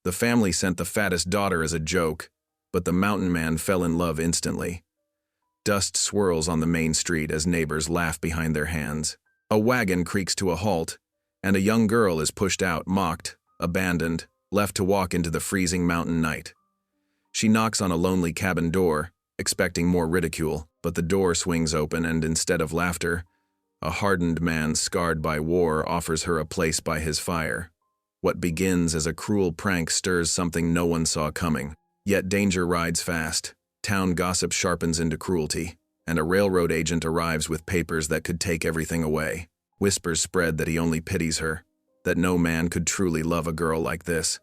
The family sent the fattest daughter as a joke, but the mountain man fell in love instantly. Dust swirls on the main street as neighbors laugh behind their hands. A wagon creaks to a halt, and a young girl is pushed out, mocked, abandoned, left to walk into the freezing mountain night. She knocks on a lonely cabin door, expecting more ridicule, but the door swings open and instead of laughter, a hardened man scarred by war offers her a place by his fire. What begins as a cruel prank stirs something no one saw coming. Yet danger rides fast, town gossip sharpens into cruelty, and a railroad agent arrives with papers that could take everything away. Whispers spread that he only pities her, that no man could truly love a girl like this.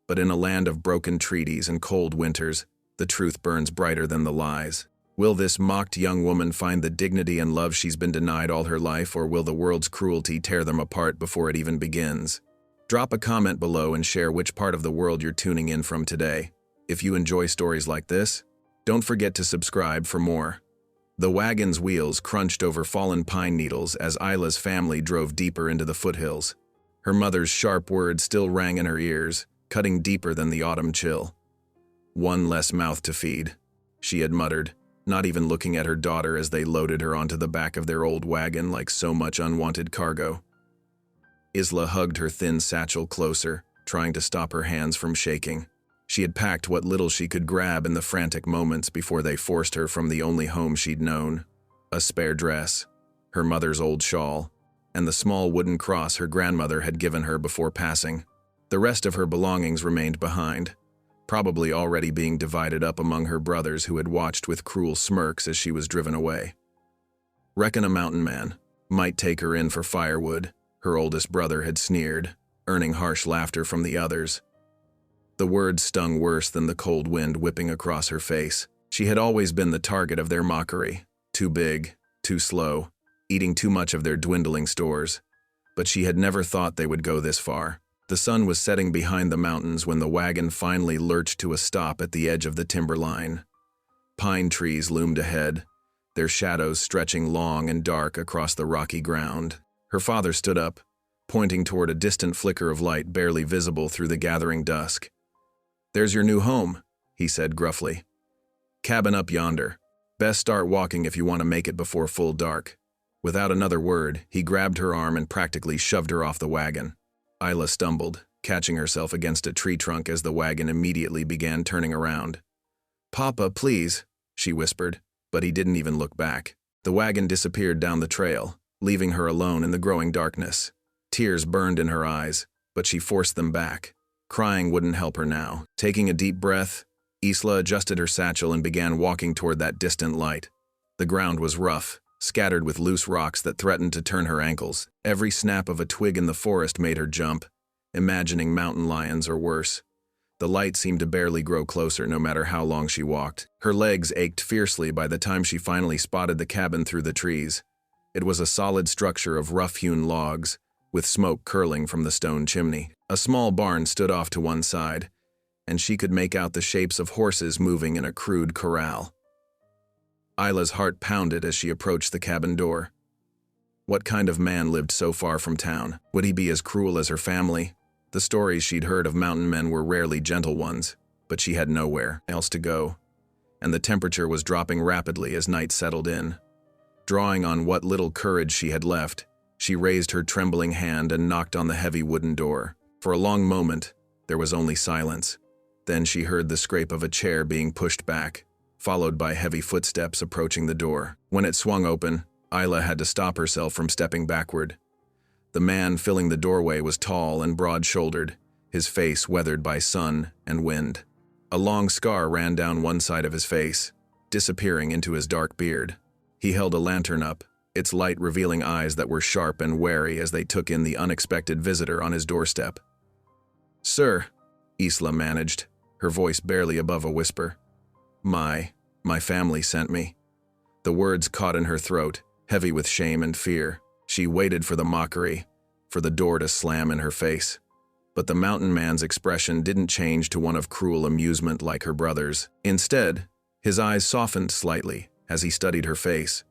But in a land of broken treaties and cold winters, the truth burns brighter than the lies. Will this mocked young woman find the dignity and love she's been denied all her life, or will the world's cruelty tear them apart before it even begins? Drop a comment below and share which part of the world you're tuning in from today. If you enjoy stories like this, don't forget to subscribe for more. The wagon's wheels crunched over fallen pine needles as Isla's family drove deeper into the foothills. Her mother's sharp words still rang in her ears, cutting deeper than the autumn chill. "One less mouth to feed," she had muttered, not even looking at her daughter as they loaded her onto the back of their old wagon like so much unwanted cargo. Isla hugged her thin satchel closer, trying to stop her hands from shaking. She had packed what little she could grab in the frantic moments before they forced her from the only home she'd known: a spare dress, her mother's old shawl, and the small wooden cross her grandmother had given her before passing. The rest of her belongings remained behind, probably already being divided up among her brothers who had watched with cruel smirks as she was driven away. "Reckon a mountain man might take her in for firewood," her oldest brother had sneered, earning harsh laughter from the others. The words stung worse than the cold wind whipping across her face. She had always been the target of their mockery, too big, too slow, eating too much of their dwindling stores. But she had never thought they would go this far. The sun was setting behind the mountains when the wagon finally lurched to a stop at the edge of the timber line. Pine trees loomed ahead, their shadows stretching long and dark across the rocky ground. Her father stood up, pointing toward a distant flicker of light barely visible through the gathering dusk. "There's your new home," he said gruffly. "Cabin up yonder. Best start walking if you want to make it before full dark." Without another word, he grabbed her arm and practically shoved her off the wagon. Isla stumbled, catching herself against a tree trunk as the wagon immediately began turning around. "Papa, please," she whispered, but he didn't even look back. The wagon disappeared down the trail, leaving her alone in the growing darkness. Tears burned in her eyes, but she forced them back. Crying wouldn't help her now. Taking a deep breath, Isla adjusted her satchel and began walking toward that distant light. The ground was rough, scattered with loose rocks that threatened to turn her ankles. Every snap of a twig in the forest made her jump, imagining mountain lions or worse. The light seemed to barely grow closer no matter how long she walked. Her legs ached fiercely by the time she finally spotted the cabin through the trees. It was a solid structure of rough-hewn logs, with smoke curling from the stone chimney. A small barn stood off to one side, and she could make out the shapes of horses moving in a crude corral. Isla's heart pounded as she approached the cabin door. What kind of man lived so far from town? Would he be as cruel as her family? The stories she'd heard of mountain men were rarely gentle ones, but she had nowhere else to go, and the temperature was dropping rapidly as night settled in. Drawing on what little courage she had left, she raised her trembling hand and knocked on the heavy wooden door. For a long moment, there was only silence. Then she heard the scrape of a chair being pushed back, followed by heavy footsteps approaching the door. When it swung open, Isla had to stop herself from stepping backward. The man filling the doorway was tall and broad-shouldered, his face weathered by sun and wind. A long scar ran down one side of his face, disappearing into his dark beard. He held a lantern up, its light revealing eyes that were sharp and wary as they took in the unexpected visitor on his doorstep. "Sir," Isla managed, her voice barely above a whisper. My family sent me." The words caught in her throat, heavy with shame and fear. She waited for the mockery, for the door to slam in her face. But the mountain man's expression didn't change to one of cruel amusement like her brother's. Instead, his eyes softened slightly as he studied her face.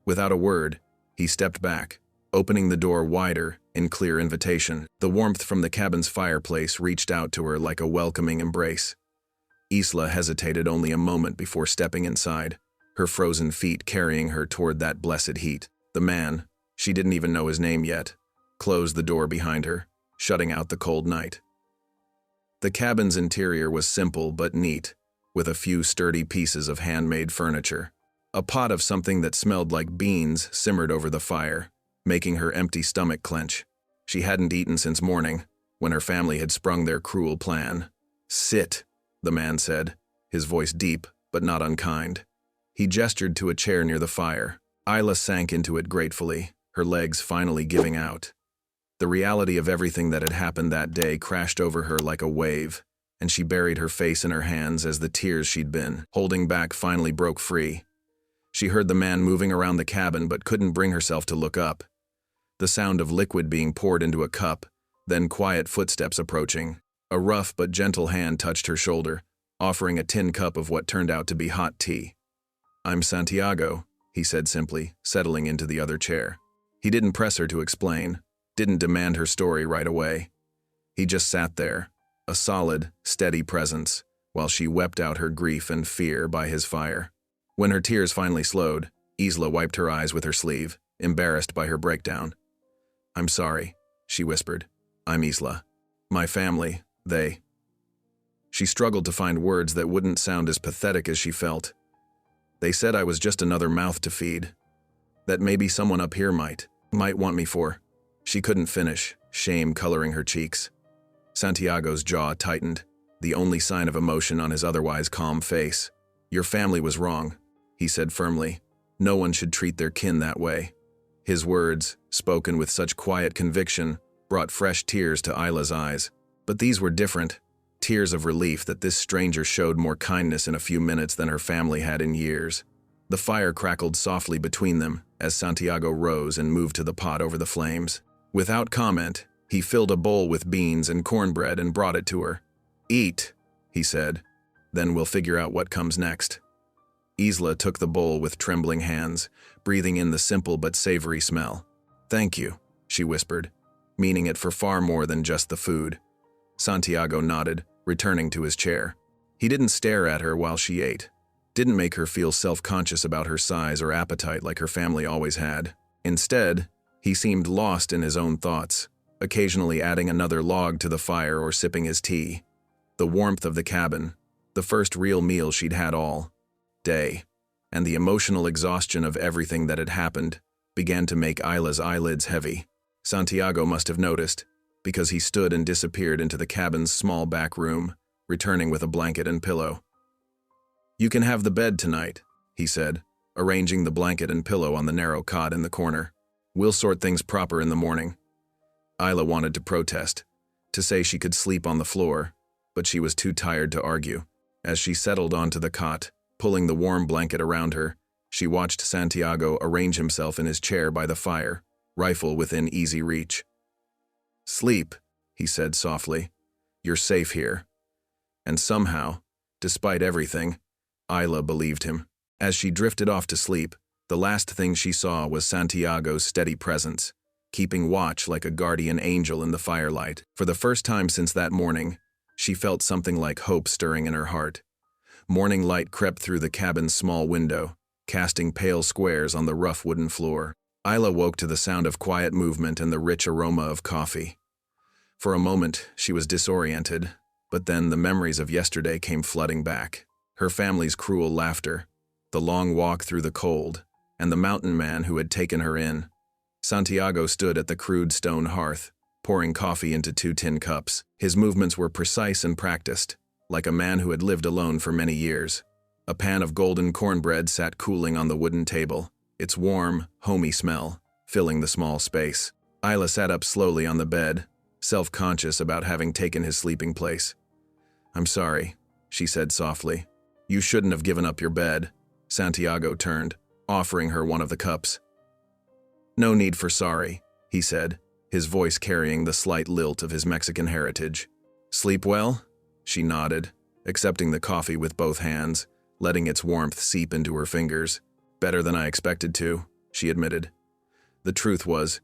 Without a word, he stepped back, opening the door wider in clear invitation. The warmth from the cabin's fireplace reached out to her like a welcoming embrace. Isla hesitated only a moment before stepping inside, her frozen feet carrying her toward that blessed heat. The man, she didn't even know his name yet, closed the door behind her, shutting out the cold night. The cabin's interior was simple but neat, with a few sturdy pieces of handmade furniture. A pot of something that smelled like beans simmered over the fire, making her empty stomach clench. She hadn't eaten since morning, when her family had sprung their cruel plan. "Sit," the man said, his voice deep but not unkind. He gestured to a chair near the fire. Isla sank into it gratefully, her legs finally giving out. The reality of everything that had happened that day crashed over her like a wave, and she buried her face in her hands as the tears she'd been holding back finally broke free. She heard the man moving around the cabin but couldn't bring herself to look up. The sound of liquid being poured into a cup, then quiet footsteps approaching. A rough but gentle hand touched her shoulder, offering a tin cup of what turned out to be hot tea. "I'm Santiago," he said simply, settling into the other chair. He didn't press her to explain, didn't demand her story right away. He just sat there, a solid, steady presence, while she wept out her grief and fear by his fire. When her tears finally slowed, Isla wiped her eyes with her sleeve, embarrassed by her breakdown. "I'm sorry," she whispered. "I'm Isla. My family, they..." She struggled to find words that wouldn't sound as pathetic as she felt. "They said I was just another mouth to feed. That maybe someone up here might want me for..." She couldn't finish, shame coloring her cheeks. Santiago's jaw tightened, the only sign of emotion on his otherwise calm face. "Your family was wrong," he said firmly. "No one should treat their kin that way." His words, spoken with such quiet conviction, brought fresh tears to Isla's eyes. But these were different, tears of relief that this stranger showed more kindness in a few minutes than her family had in years. The fire crackled softly between them as Santiago rose and moved to the pot over the flames. Without comment, he filled a bowl with beans and cornbread and brought it to her. "Eat," he said, "then we'll figure out what comes next." Isla took the bowl with trembling hands, breathing in the simple but savory smell. "Thank you," she whispered, meaning it for far more than just the food. Santiago nodded, returning to his chair. He didn't stare at her while she ate, didn't make her feel self-conscious about her size or appetite like her family always had. Instead, he seemed lost in his own thoughts, occasionally adding another log to the fire or sipping his tea. The warmth of the cabin, the first real meal she'd had all day, and the emotional exhaustion of everything that had happened began to make Isla's eyelids heavy. Santiago must have noticed, because he stood and disappeared into the cabin's small back room, returning with a blanket and pillow. "You can have the bed tonight," he said, arranging the blanket and pillow on the narrow cot in the corner. "We'll sort things proper in the morning." Isla wanted to protest, to say she could sleep on the floor, but she was too tired to argue. As she settled onto the cot, pulling the warm blanket around her, she watched Santiago arrange himself in his chair by the fire, rifle within easy reach. "Sleep," he said softly. "You're safe here." And somehow, despite everything, Isla believed him. As she drifted off to sleep, the last thing she saw was Santiago's steady presence, keeping watch like a guardian angel in the firelight. For the first time since that morning, she felt something like hope stirring in her heart. Morning light crept through the cabin's small window, casting pale squares on the rough wooden floor. Isla woke to the sound of quiet movement and the rich aroma of coffee. For a moment, she was disoriented, but then the memories of yesterday came flooding back. Her family's cruel laughter, the long walk through the cold, and the mountain man who had taken her in. Santiago stood at the crude stone hearth, pouring coffee into 2 tin cups. His movements were precise and practiced, like a man who had lived alone for many years. A pan of golden cornbread sat cooling on the wooden table, its warm, homey smell filling the small space. Isla sat up slowly on the bed, self-conscious about having taken his sleeping place. "I'm sorry," she said softly. "You shouldn't have given up your bed." Santiago turned, offering her one of the cups. "No need for sorry," he said, his voice carrying the slight lilt of his Mexican heritage. "Sleep well?" She nodded, accepting the coffee with both hands, letting its warmth seep into her fingers. "Better than I expected to," she admitted. The truth was,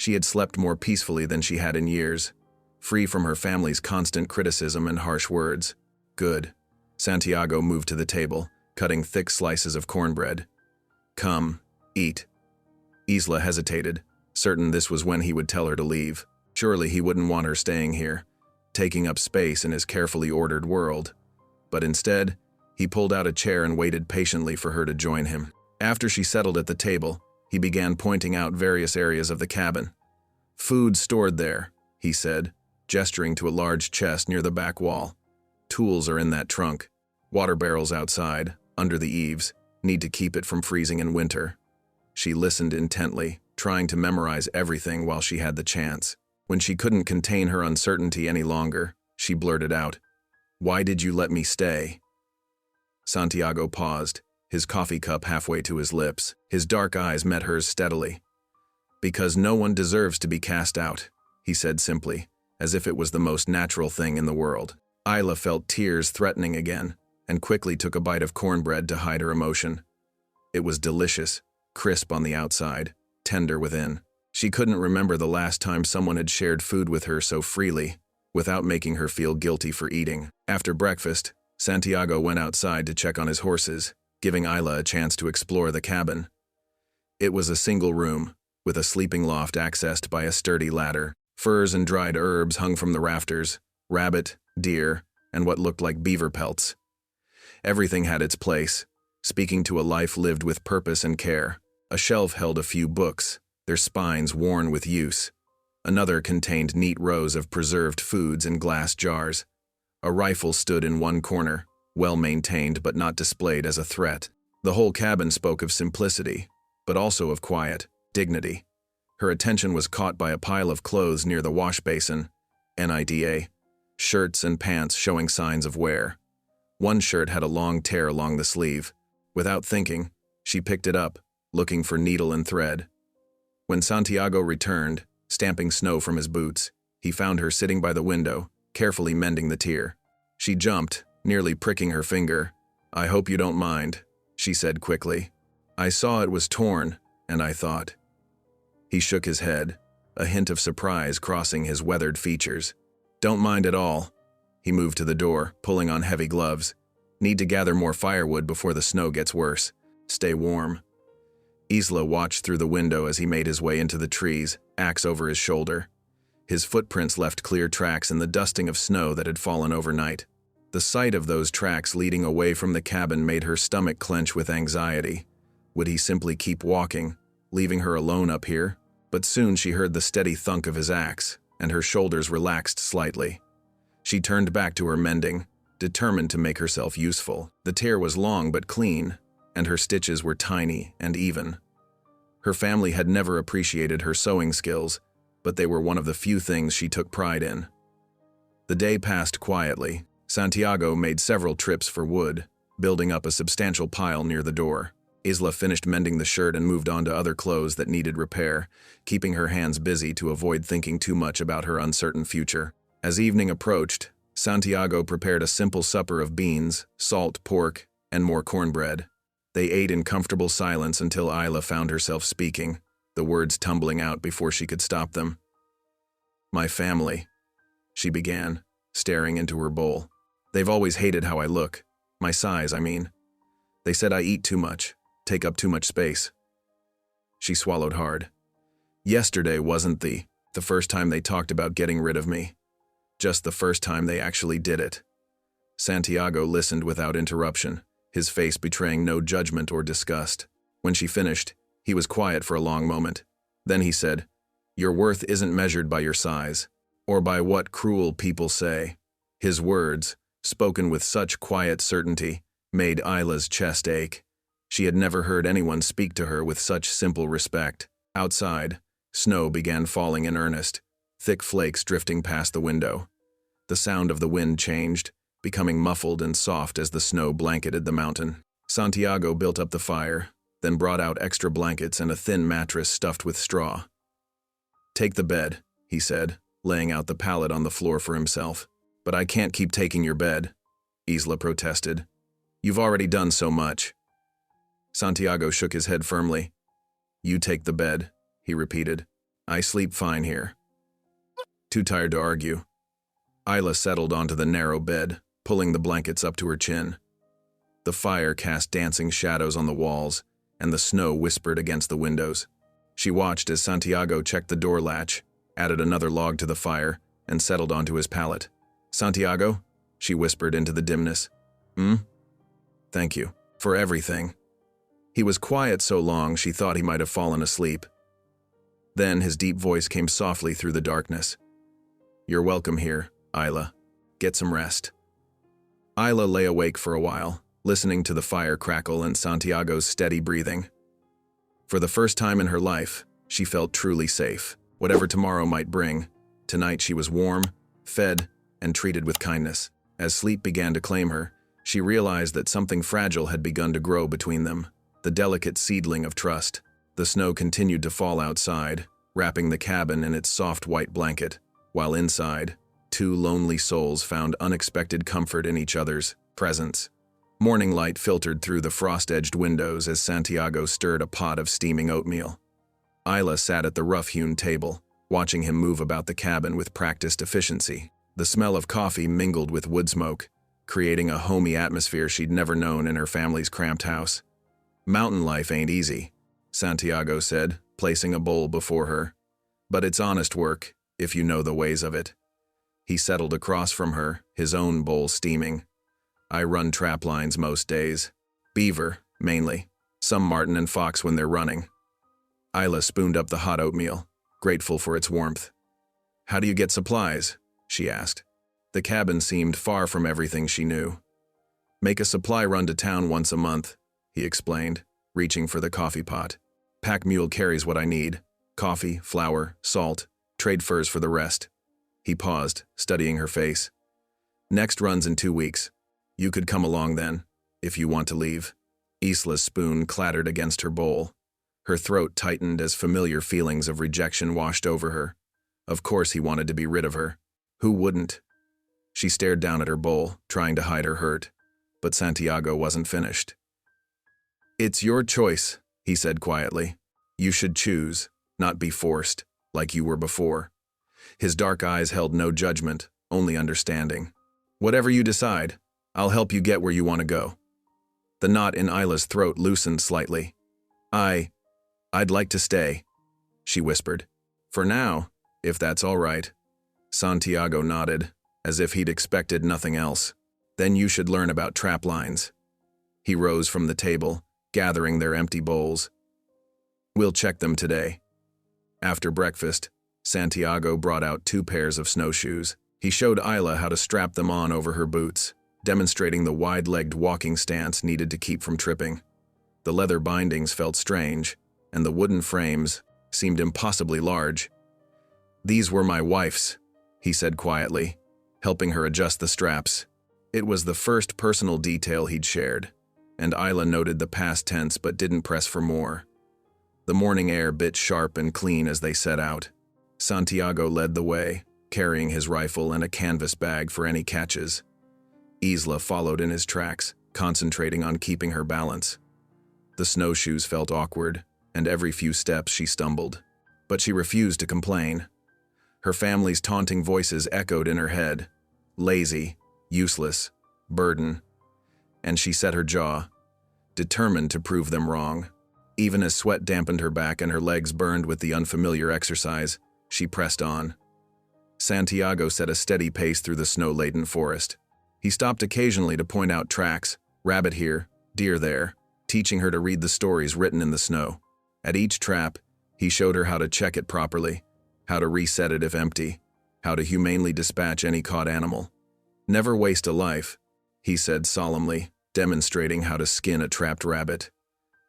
She had slept more peacefully than she had in years, free from her family's constant criticism and harsh words. Good. Santiago moved to the table, cutting thick slices of cornbread. Come, eat. Isla hesitated, certain this was when he would tell her to leave. Surely he wouldn't want her staying here, taking up space in his carefully ordered world. But instead, he pulled out a chair and waited patiently for her to join him. After she settled at the table, he began pointing out various areas of the cabin. Food stored there, he said, gesturing to a large chest near the back wall. Tools are in that trunk. Water barrels outside, under the eaves, need to keep it from freezing in winter. She listened intently, trying to memorize everything while she had the chance. When she couldn't contain her uncertainty any longer, she blurted out, "Why did you let me stay?" Santiago paused, his coffee cup halfway to his lips. His dark eyes met hers steadily. "Because no one deserves to be cast out," he said simply, as if it was the most natural thing in the world. Isla felt tears threatening again, and quickly took a bite of cornbread to hide her emotion. It was delicious, crisp on the outside, tender within. She couldn't remember the last time someone had shared food with her so freely, without making her feel guilty for eating. After breakfast, Santiago went outside to check on his horses, giving Isla a chance to explore the cabin. It was a single room, with a sleeping loft accessed by a sturdy ladder. Furs and dried herbs hung from the rafters, rabbit, deer, and what looked like beaver pelts. Everything had its place, speaking to a life lived with purpose and care. A shelf held a few books, their spines worn with use. Another contained neat rows of preserved foods in glass jars. A rifle stood in one corner, well-maintained but not displayed as a threat. The whole cabin spoke of simplicity, but also of quiet, dignity. Her attention was caught by a pile of clothes near the wash basin, NIDA, shirts and pants showing signs of wear. One shirt had a long tear along the sleeve. Without thinking, she picked it up, looking for needle and thread. When Santiago returned, stamping snow from his boots, he found her sitting by the window, carefully mending the tear. She jumped, nearly pricking her finger. "I hope you don't mind," she said quickly. "I saw it was torn, and I thought." He shook his head, a hint of surprise crossing his weathered features. "Don't mind at all." He moved to the door, pulling on heavy gloves. "Need to gather more firewood before the snow gets worse. Stay warm." Isla watched through the window as he made his way into the trees, axe over his shoulder. His footprints left clear tracks in the dusting of snow that had fallen overnight. The sight of those tracks leading away from the cabin made her stomach clench with anxiety. Would he simply keep walking, leaving her alone up here? But soon she heard the steady thunk of his axe, and her shoulders relaxed slightly. She turned back to her mending, determined to make herself useful. The tear was long but clean, and her stitches were tiny and even. Her family had never appreciated her sewing skills, but they were one of the few things she took pride in. The day passed quietly. Santiago made several trips for wood, building up a substantial pile near the door. Isla finished mending the shirt and moved on to other clothes that needed repair, keeping her hands busy to avoid thinking too much about her uncertain future. As evening approached, Santiago prepared a simple supper of beans, salt pork, and more cornbread. They ate in comfortable silence until Isla found herself speaking, the words tumbling out before she could stop them. "My family," she began, staring into her bowl. "They've always hated how I look. My size, I mean. They said I eat too much, take up too much space." She swallowed hard. "Yesterday wasn't the first time they talked about getting rid of me. Just the first time they actually did it." Santiago listened without interruption, his face betraying no judgment or disgust. When she finished, he was quiet for a long moment. Then he said, "Your worth isn't measured by your size, or by what cruel people say." His words, spoken with such quiet certainty, made Isla's chest ache. She had never heard anyone speak to her with such simple respect. Outside, snow began falling in earnest, thick flakes drifting past the window. The sound of the wind changed, becoming muffled and soft as the snow blanketed the mountain. Santiago built up the fire, then brought out extra blankets and a thin mattress stuffed with straw. "Take the bed," he said, laying out the pallet on the floor for himself. "But I can't keep taking your bed," Isla protested. "You've already done so much." Santiago shook his head firmly. "You take the bed," he repeated. I sleep fine here. Too tired to argue. Isla settled onto the narrow bed, pulling the blankets up to her chin. The fire cast dancing shadows on the walls, and the snow whispered against the windows. She watched as Santiago checked the door latch, added another log to the fire, and settled onto his pallet. "Santiago?" she whispered into the dimness. Thank you. For everything." He was quiet so long she thought he might have fallen asleep. Then his deep voice came softly through the darkness. "You're welcome here, Isla. Get some rest." Isla lay awake for a while, listening to the fire crackle and Santiago's steady breathing. For the first time in her life, she felt truly safe. Whatever tomorrow might bring, tonight she was warm, fed, and treated with kindness. As sleep began to claim her, she realized that something fragile had begun to grow between them, the delicate seedling of trust. The snow continued to fall outside, wrapping the cabin in its soft white blanket, while inside, two lonely souls found unexpected comfort in each other's presence. Morning light filtered through the frost-edged windows as Santiago stirred a pot of steaming oatmeal. Isla sat at the rough-hewn table, watching him move about the cabin with practiced efficiency. The smell of coffee mingled with wood smoke, creating a homey atmosphere she'd never known in her family's cramped house. "Mountain life ain't easy," Santiago said, placing a bowl before her. "But it's honest work, if you know the ways of it." He settled across from her, his own bowl steaming. "I run trap lines most days. Beaver, mainly. Some marten and fox when they're running." Isla spooned up the hot oatmeal, grateful for its warmth. "How do you get supplies?" she asked. The cabin seemed far from everything she knew. "Make a supply run to town once a month," he explained, reaching for the coffee pot. "Pack mule carries what I need. Coffee, flour, salt, trade furs for the rest." He paused, studying her face. "Next run's in 2 weeks. You could come along then, if you want to leave." Isla's spoon clattered against her bowl. Her throat tightened as familiar feelings of rejection washed over her. Of course he wanted to be rid of her. Who wouldn't? She stared down at her bowl, trying to hide her hurt, but Santiago wasn't finished. "It's your choice," he said quietly. "You should choose, not be forced, like you were before." His dark eyes held no judgment, only understanding. "Whatever you decide, I'll help you get where you want to go." The knot in Isla's throat loosened slightly. I'd like to stay," she whispered. "For now, if that's all right." Santiago nodded, as if he'd expected nothing else. "Then you should learn about trap lines." He rose from the table, gathering their empty bowls. "We'll check them today." After breakfast, Santiago brought out 2 pairs of snowshoes. He showed Isla how to strap them on over her boots, demonstrating the wide-legged walking stance needed to keep from tripping. The leather bindings felt strange, and the wooden frames seemed impossibly large. "These were my wife's," he said quietly, helping her adjust the straps. It was the first personal detail he'd shared, and Isla noted the past tense but didn't press for more. The morning air bit sharp and clean as they set out. Santiago led the way, carrying his rifle and a canvas bag for any catches. Isla followed in his tracks, concentrating on keeping her balance. The snowshoes felt awkward, and every few steps she stumbled. But she refused to complain. Her family's taunting voices echoed in her head. Lazy, useless, burden. And she set her jaw, determined to prove them wrong. Even as sweat dampened her back and her legs burned with the unfamiliar exercise, she pressed on. Santiago set a steady pace through the snow-laden forest. He stopped occasionally to point out tracks, rabbit here, deer there, teaching her to read the stories written in the snow. At each trap, he showed her how to check it properly, how to reset it if empty, how to humanely dispatch any caught animal. "Never waste a life," he said solemnly, demonstrating how to skin a trapped rabbit.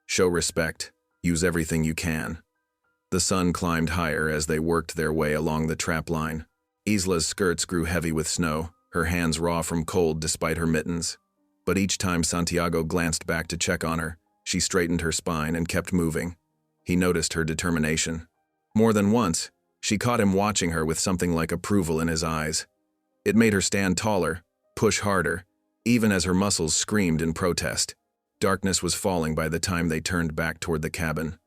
"Show respect, use everything you can." The sun climbed higher as they worked their way along the trap line. Isla's skirts grew heavy with snow, her hands raw from cold despite her mittens. But each time Santiago glanced back to check on her, she straightened her spine and kept moving. He noticed her determination. More than once, she caught him watching her with something like approval in his eyes. It made her stand taller, push harder, even as her muscles screamed in protest. Darkness was falling by the time they turned back toward the cabin.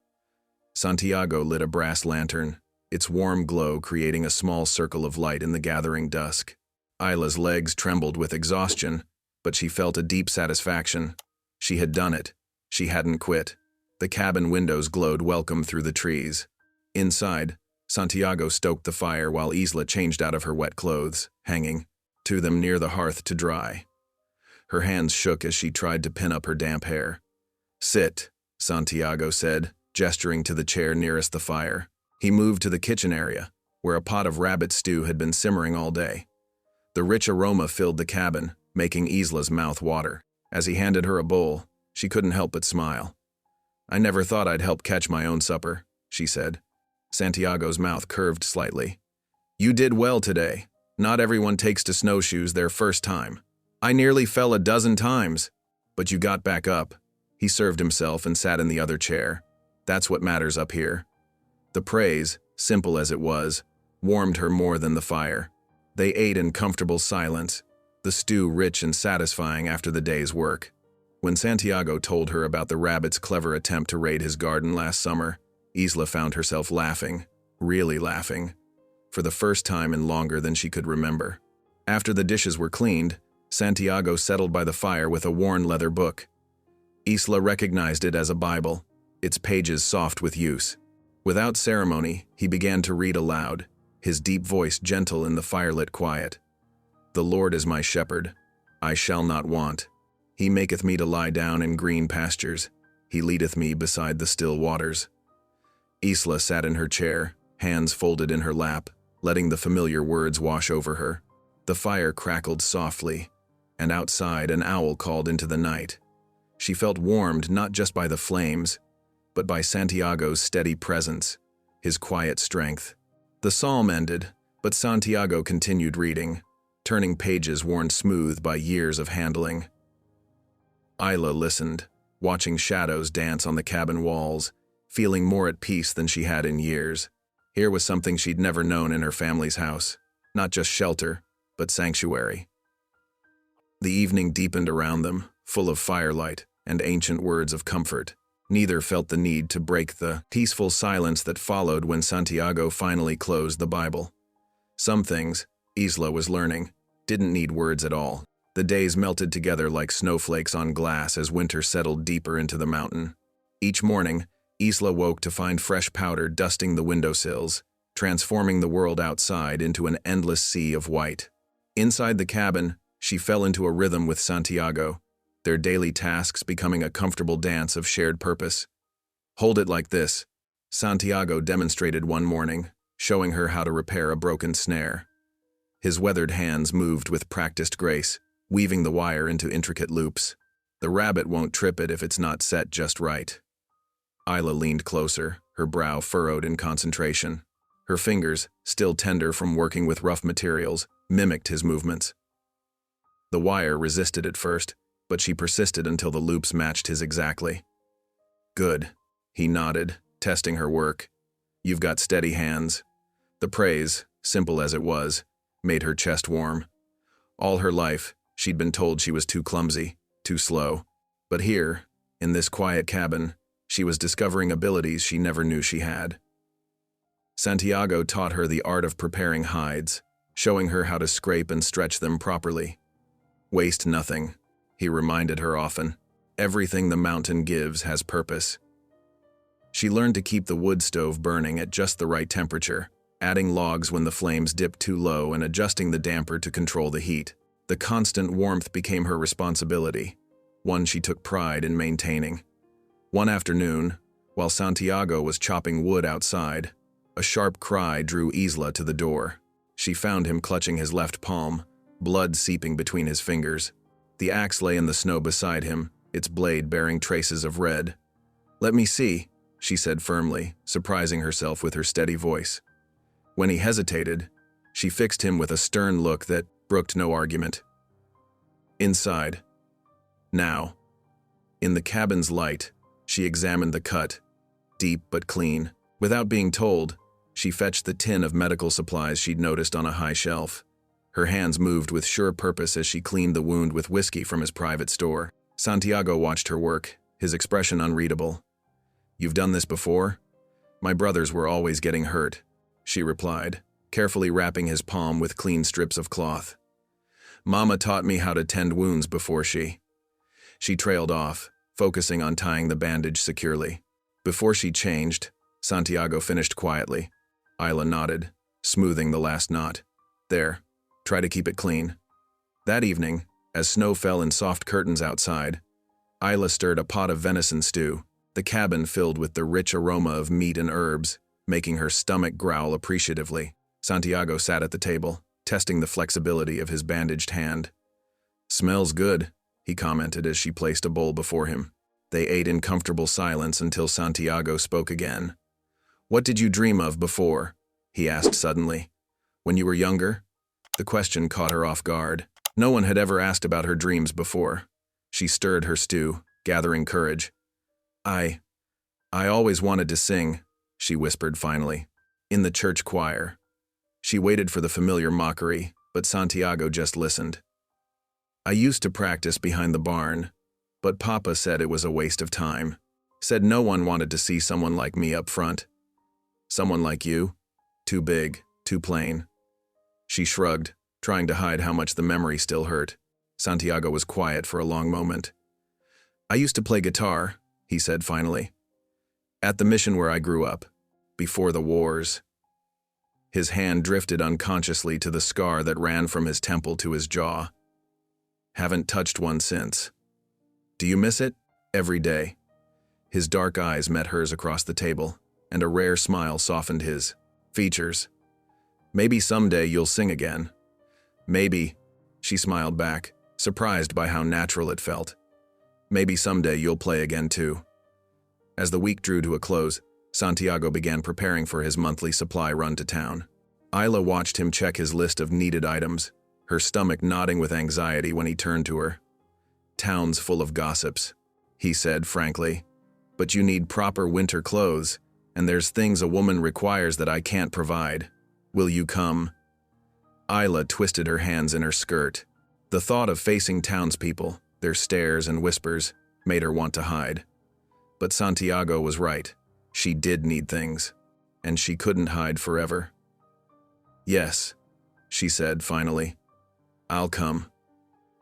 Santiago lit a brass lantern, its warm glow creating a small circle of light in the gathering dusk. Isla's legs trembled with exhaustion, but she felt a deep satisfaction. She had done it. She hadn't quit. The cabin windows glowed welcome through the trees. Inside, Santiago stoked the fire while Isla changed out of her wet clothes, hanging to them near the hearth to dry. Her hands shook as she tried to pin up her damp hair. "Sit," Santiago said, gesturing to the chair nearest the fire. He moved to the kitchen area, where a pot of rabbit stew had been simmering all day. The rich aroma filled the cabin, making Isla's mouth water. As he handed her a bowl, she couldn't help but smile. "I never thought I'd help catch my own supper," she said. Santiago's mouth curved slightly. "You did well today. Not everyone takes to snowshoes their first time. I nearly fell a dozen times, but you got back up." He served himself and sat in the other chair. That's what matters up here. The praise, simple as it was, warmed her more than the fire. They ate in comfortable silence, the stew rich and satisfying after the day's work. When Santiago told her about the rabbit's clever attempt to raid his garden last summer, Isla found herself laughing, really laughing, for the first time in longer than she could remember. After the dishes were cleaned, Santiago settled by the fire with a worn leather book. Isla recognized it as a Bible, its pages soft with use. Without ceremony, he began to read aloud, his deep voice gentle in the firelit quiet. "The Lord is my shepherd, I shall not want. He maketh me to lie down in green pastures. He leadeth me beside the still waters." Isla sat in her chair, hands folded in her lap, letting the familiar words wash over her. The fire crackled softly, and outside an owl called into the night. She felt warmed not just by the flames, but by Santiago's steady presence, his quiet strength. The psalm ended, but Santiago continued reading, turning pages worn smooth by years of handling. Isla listened, watching shadows dance on the cabin walls, feeling more at peace than she had in years. Here was something she'd never known in her family's house, not just shelter, but sanctuary. The evening deepened around them, full of firelight and ancient words of comfort. Neither felt the need to break the peaceful silence that followed when Santiago finally closed the Bible. Some things, Isla was learning, didn't need words at all. The days melted together like snowflakes on glass as winter settled deeper into the mountain. Each morning, Isla woke to find fresh powder dusting the windowsills, transforming the world outside into an endless sea of white. Inside the cabin, she fell into a rhythm with Santiago, their daily tasks becoming a comfortable dance of shared purpose. "Hold it like this," Santiago demonstrated one morning, showing her how to repair a broken snare. His weathered hands moved with practiced grace, weaving the wire into intricate loops. "The rabbit won't trip it if it's not set just right." Isla leaned closer, her brow furrowed in concentration. Her fingers, still tender from working with rough materials, mimicked his movements. The wire resisted at first, but she persisted until the loops matched his exactly. "Good," he nodded, testing her work. "You've got steady hands." The praise, simple as it was, made her chest warm. All her life, she'd been told she was too clumsy, too slow. But here, in this quiet cabin, she was discovering abilities she never knew she had. Santiago taught her the art of preparing hides, showing her how to scrape and stretch them properly. "Waste nothing," he reminded her often. "Everything the mountain gives has purpose." She learned to keep the wood stove burning at just the right temperature, adding logs when the flames dipped too low and adjusting the damper to control the heat. The constant warmth became her responsibility, one she took pride in maintaining. One afternoon, while Santiago was chopping wood outside, a sharp cry drew Isla to the door. She found him clutching his left palm, blood seeping between his fingers. The axe lay in the snow beside him, its blade bearing traces of red. "Let me see," she said firmly, surprising herself with her steady voice. When he hesitated, she fixed him with a stern look that brooked no argument. Inside. Now. In the cabin's light, she examined the cut, deep but clean. Without being told, she fetched the tin of medical supplies she'd noticed on a high shelf. Her hands moved with sure purpose as she cleaned the wound with whiskey from his private store. Santiago watched her work, his expression unreadable. "You've done this before?" "My brothers were always getting hurt." she replied, carefully wrapping his palm with clean strips of cloth. Mama taught me how to tend wounds before she trailed off, focusing on tying the bandage securely. Before she changed, Santiago finished quietly. Isla nodded, smoothing the last knot. There, try to keep it clean. That evening, as snow fell in soft curtains outside, Isla stirred a pot of venison stew, the cabin filled with the rich aroma of meat and herbs, making her stomach growl appreciatively. Santiago sat at the table, testing the flexibility of his bandaged hand. "Smells good," he commented as she placed a bowl before him. They ate in comfortable silence until Santiago spoke again. "What did you dream of before?" he asked suddenly. "When you were younger?" The question caught her off guard. No one had ever asked about her dreams before. She stirred her stew, gathering courage. I always wanted to sing," she whispered finally. "In the church choir." She waited for the familiar mockery, but Santiago just listened. "I used to practice behind the barn, but Papa said it was a waste of time. Said no one wanted to see someone like me up front. Someone like you? Too big, too plain." She shrugged, trying to hide how much the memory still hurt. Santiago was quiet for a long moment. "I used to play guitar," he said finally. "At the mission where I grew up, before the wars." His hand drifted unconsciously to the scar that ran from his temple to his jaw. "Haven't touched one since. Do you miss it?" "Every day." His dark eyes met hers across the table, and a rare smile softened his features. "Maybe someday you'll sing again." "Maybe," she smiled back, surprised by how natural it felt. "Maybe someday you'll play again too." As the week drew to a close, Santiago began preparing for his monthly supply run to town. Isla watched him check his list of needed items, her stomach knotting with anxiety when he turned to her. "Town's full of gossips," he said frankly, "but you need proper winter clothes, and there's things a woman requires that I can't provide. Will you come?" Isla twisted her hands in her skirt. The thought of facing townspeople, their stares and whispers, made her want to hide. But Santiago was right. She did need things, and she couldn't hide forever. "Yes," she said finally. "I'll come."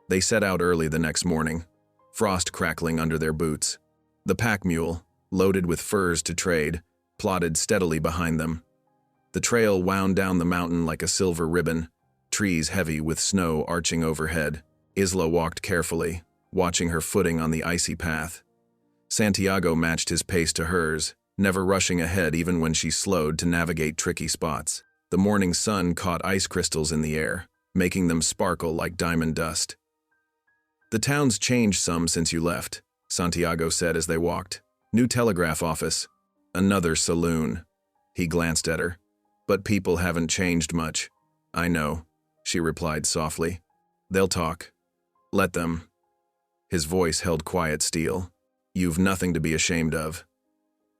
They set out early the next morning, frost crackling under their boots. The pack mule, loaded with furs to trade, plodded steadily behind them. The trail wound down the mountain like a silver ribbon, trees heavy with snow arching overhead. Isla walked carefully, watching her footing on the icy path. Santiago matched his pace to hers, never rushing ahead even when she slowed to navigate tricky spots. The morning sun caught ice crystals in the air, making them sparkle like diamond dust. "The town's changed some since you left," Santiago said as they walked. "New telegraph office. Another saloon." He glanced at her. "But people haven't changed much." "I know," she replied softly. "They'll talk. Let them." His voice held quiet steel. "You've nothing to be ashamed of."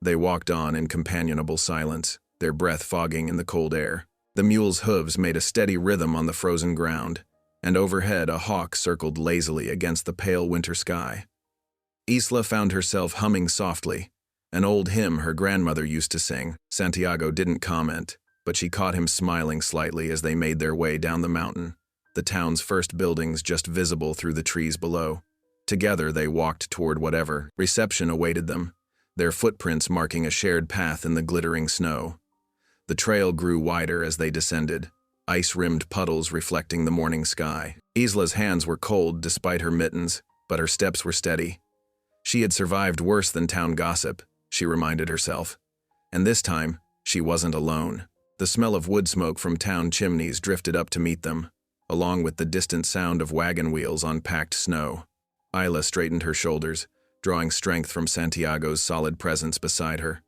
They walked on in companionable silence, their breath fogging in the cold air. The mule's hooves made a steady rhythm on the frozen ground, and overhead a hawk circled lazily against the pale winter sky. Isla found herself humming softly, an old hymn her grandmother used to sing. Santiago didn't comment, but she caught him smiling slightly as they made their way down the mountain, the town's first buildings just visible through the trees below. Together they walked toward whatever reception awaited them, their footprints marking a shared path in the glittering snow. The trail grew wider as they descended, ice-rimmed puddles reflecting the morning sky. Isla's hands were cold despite her mittens, but her steps were steady. She had survived worse than town gossip, she reminded herself. And this time, she wasn't alone. The smell of wood smoke from town chimneys drifted up to meet them, along with the distant sound of wagon wheels on packed snow. Isla straightened her shoulders, drawing strength from Santiago's solid presence beside her.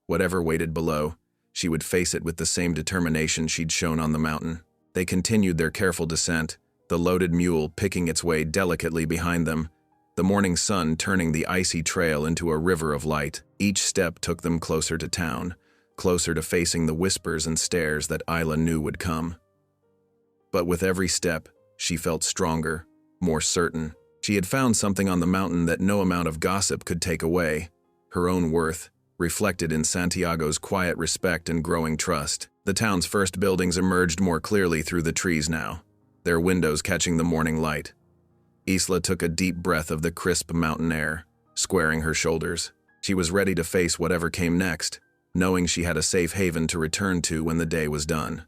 Whatever waited below, she would face it with the same determination she'd shown on the mountain. They continued their careful descent, the loaded mule picking its way delicately behind them, the morning sun turning the icy trail into a river of light. Each step took them closer to town, closer to facing the whispers and stares that Isla knew would come. But with every step, she felt stronger, more certain. She had found something on the mountain that no amount of gossip could take away, her own worth, reflected in Santiago's quiet respect and growing trust. The town's first buildings emerged more clearly through the trees now, their windows catching the morning light. Isla took a deep breath of the crisp mountain air, squaring her shoulders. She was ready to face whatever came next, knowing she had a safe haven to return to when the day was done.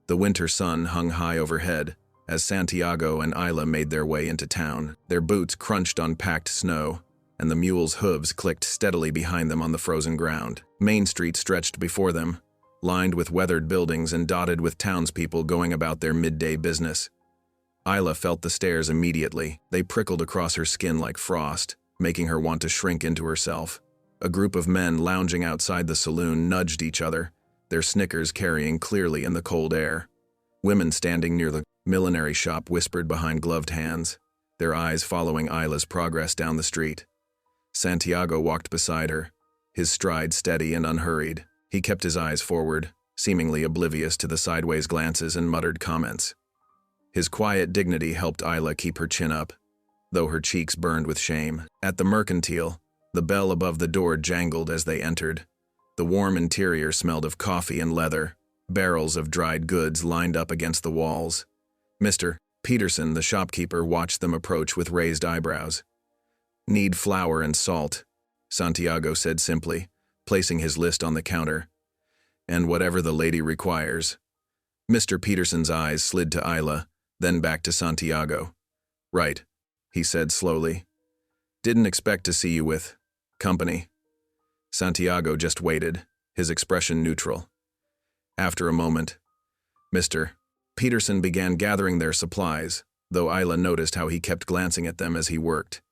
The winter sun hung high overhead as Santiago and Isla made their way into town. Their boots crunched on packed snow, and the mules' hooves clicked steadily behind them on the frozen ground. Main Street stretched before them, lined with weathered buildings and dotted with townspeople going about their midday business. Isla felt the stares immediately. They prickled across her skin like frost, making her want to shrink into herself. A group of men lounging outside the saloon nudged each other, their snickers carrying clearly in the cold air. Women standing near the millinery shop whispered behind gloved hands, their eyes following Isla's progress down the street. Santiago walked beside her, his stride steady and unhurried. He kept his eyes forward, seemingly oblivious to the sideways glances and muttered comments. His quiet dignity helped Isla keep her chin up, though her cheeks burned with shame. At the mercantile, the bell above the door jangled as they entered. The warm interior smelled of coffee and leather. Barrels of dried goods lined up against the walls. Mr. Peterson, the shopkeeper, watched them approach with raised eyebrows. "Need flour and salt," Santiago said simply, placing his list on the counter. "And whatever the lady requires." Mr. Peterson's eyes slid to Isla, then back to Santiago. "Right," he said slowly. "Didn't expect to see you with company." Santiago just waited, his expression neutral. After a moment, Mr. Peterson began gathering their supplies, though Isla noticed how he kept glancing at them as he worked.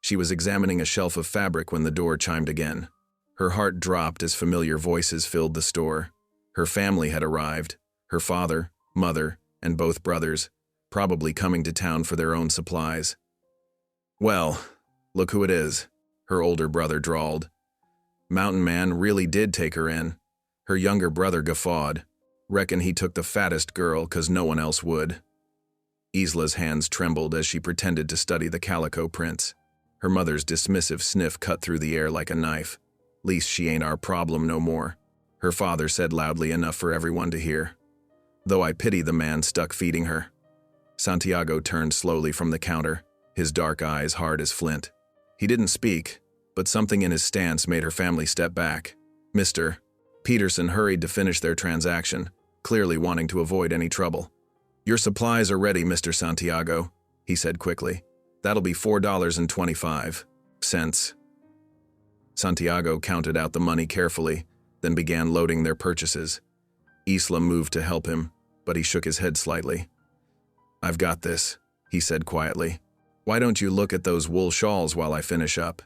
She was examining a shelf of fabric when the door chimed again. Her heart dropped as familiar voices filled the store. Her family had arrived, her father, mother, and both brothers, probably coming to town for their own supplies. "Well, look who it is," her older brother drawled. "Mountain Man really did take her in." Her younger brother guffawed. "Reckon he took the fattest girl 'cause no one else would." Isla's hands trembled as she pretended to study the calico prints. Her mother's dismissive sniff cut through the air like a knife. "Least she ain't our problem no more," her father said loudly enough for everyone to hear. "Though I pity the man stuck feeding her." Santiago turned slowly from the counter, his dark eyes hard as flint. He didn't speak, but something in his stance made her family step back. Mr. Peterson hurried to finish their transaction, clearly wanting to avoid any trouble. "Your supplies are ready, Mr. Santiago," he said quickly. "That'll be $4.25. Santiago counted out the money carefully, then began loading their purchases. Isla moved to help him, but he shook his head slightly. "I've got this," he said quietly. "Why don't you look at those wool shawls while I finish up?"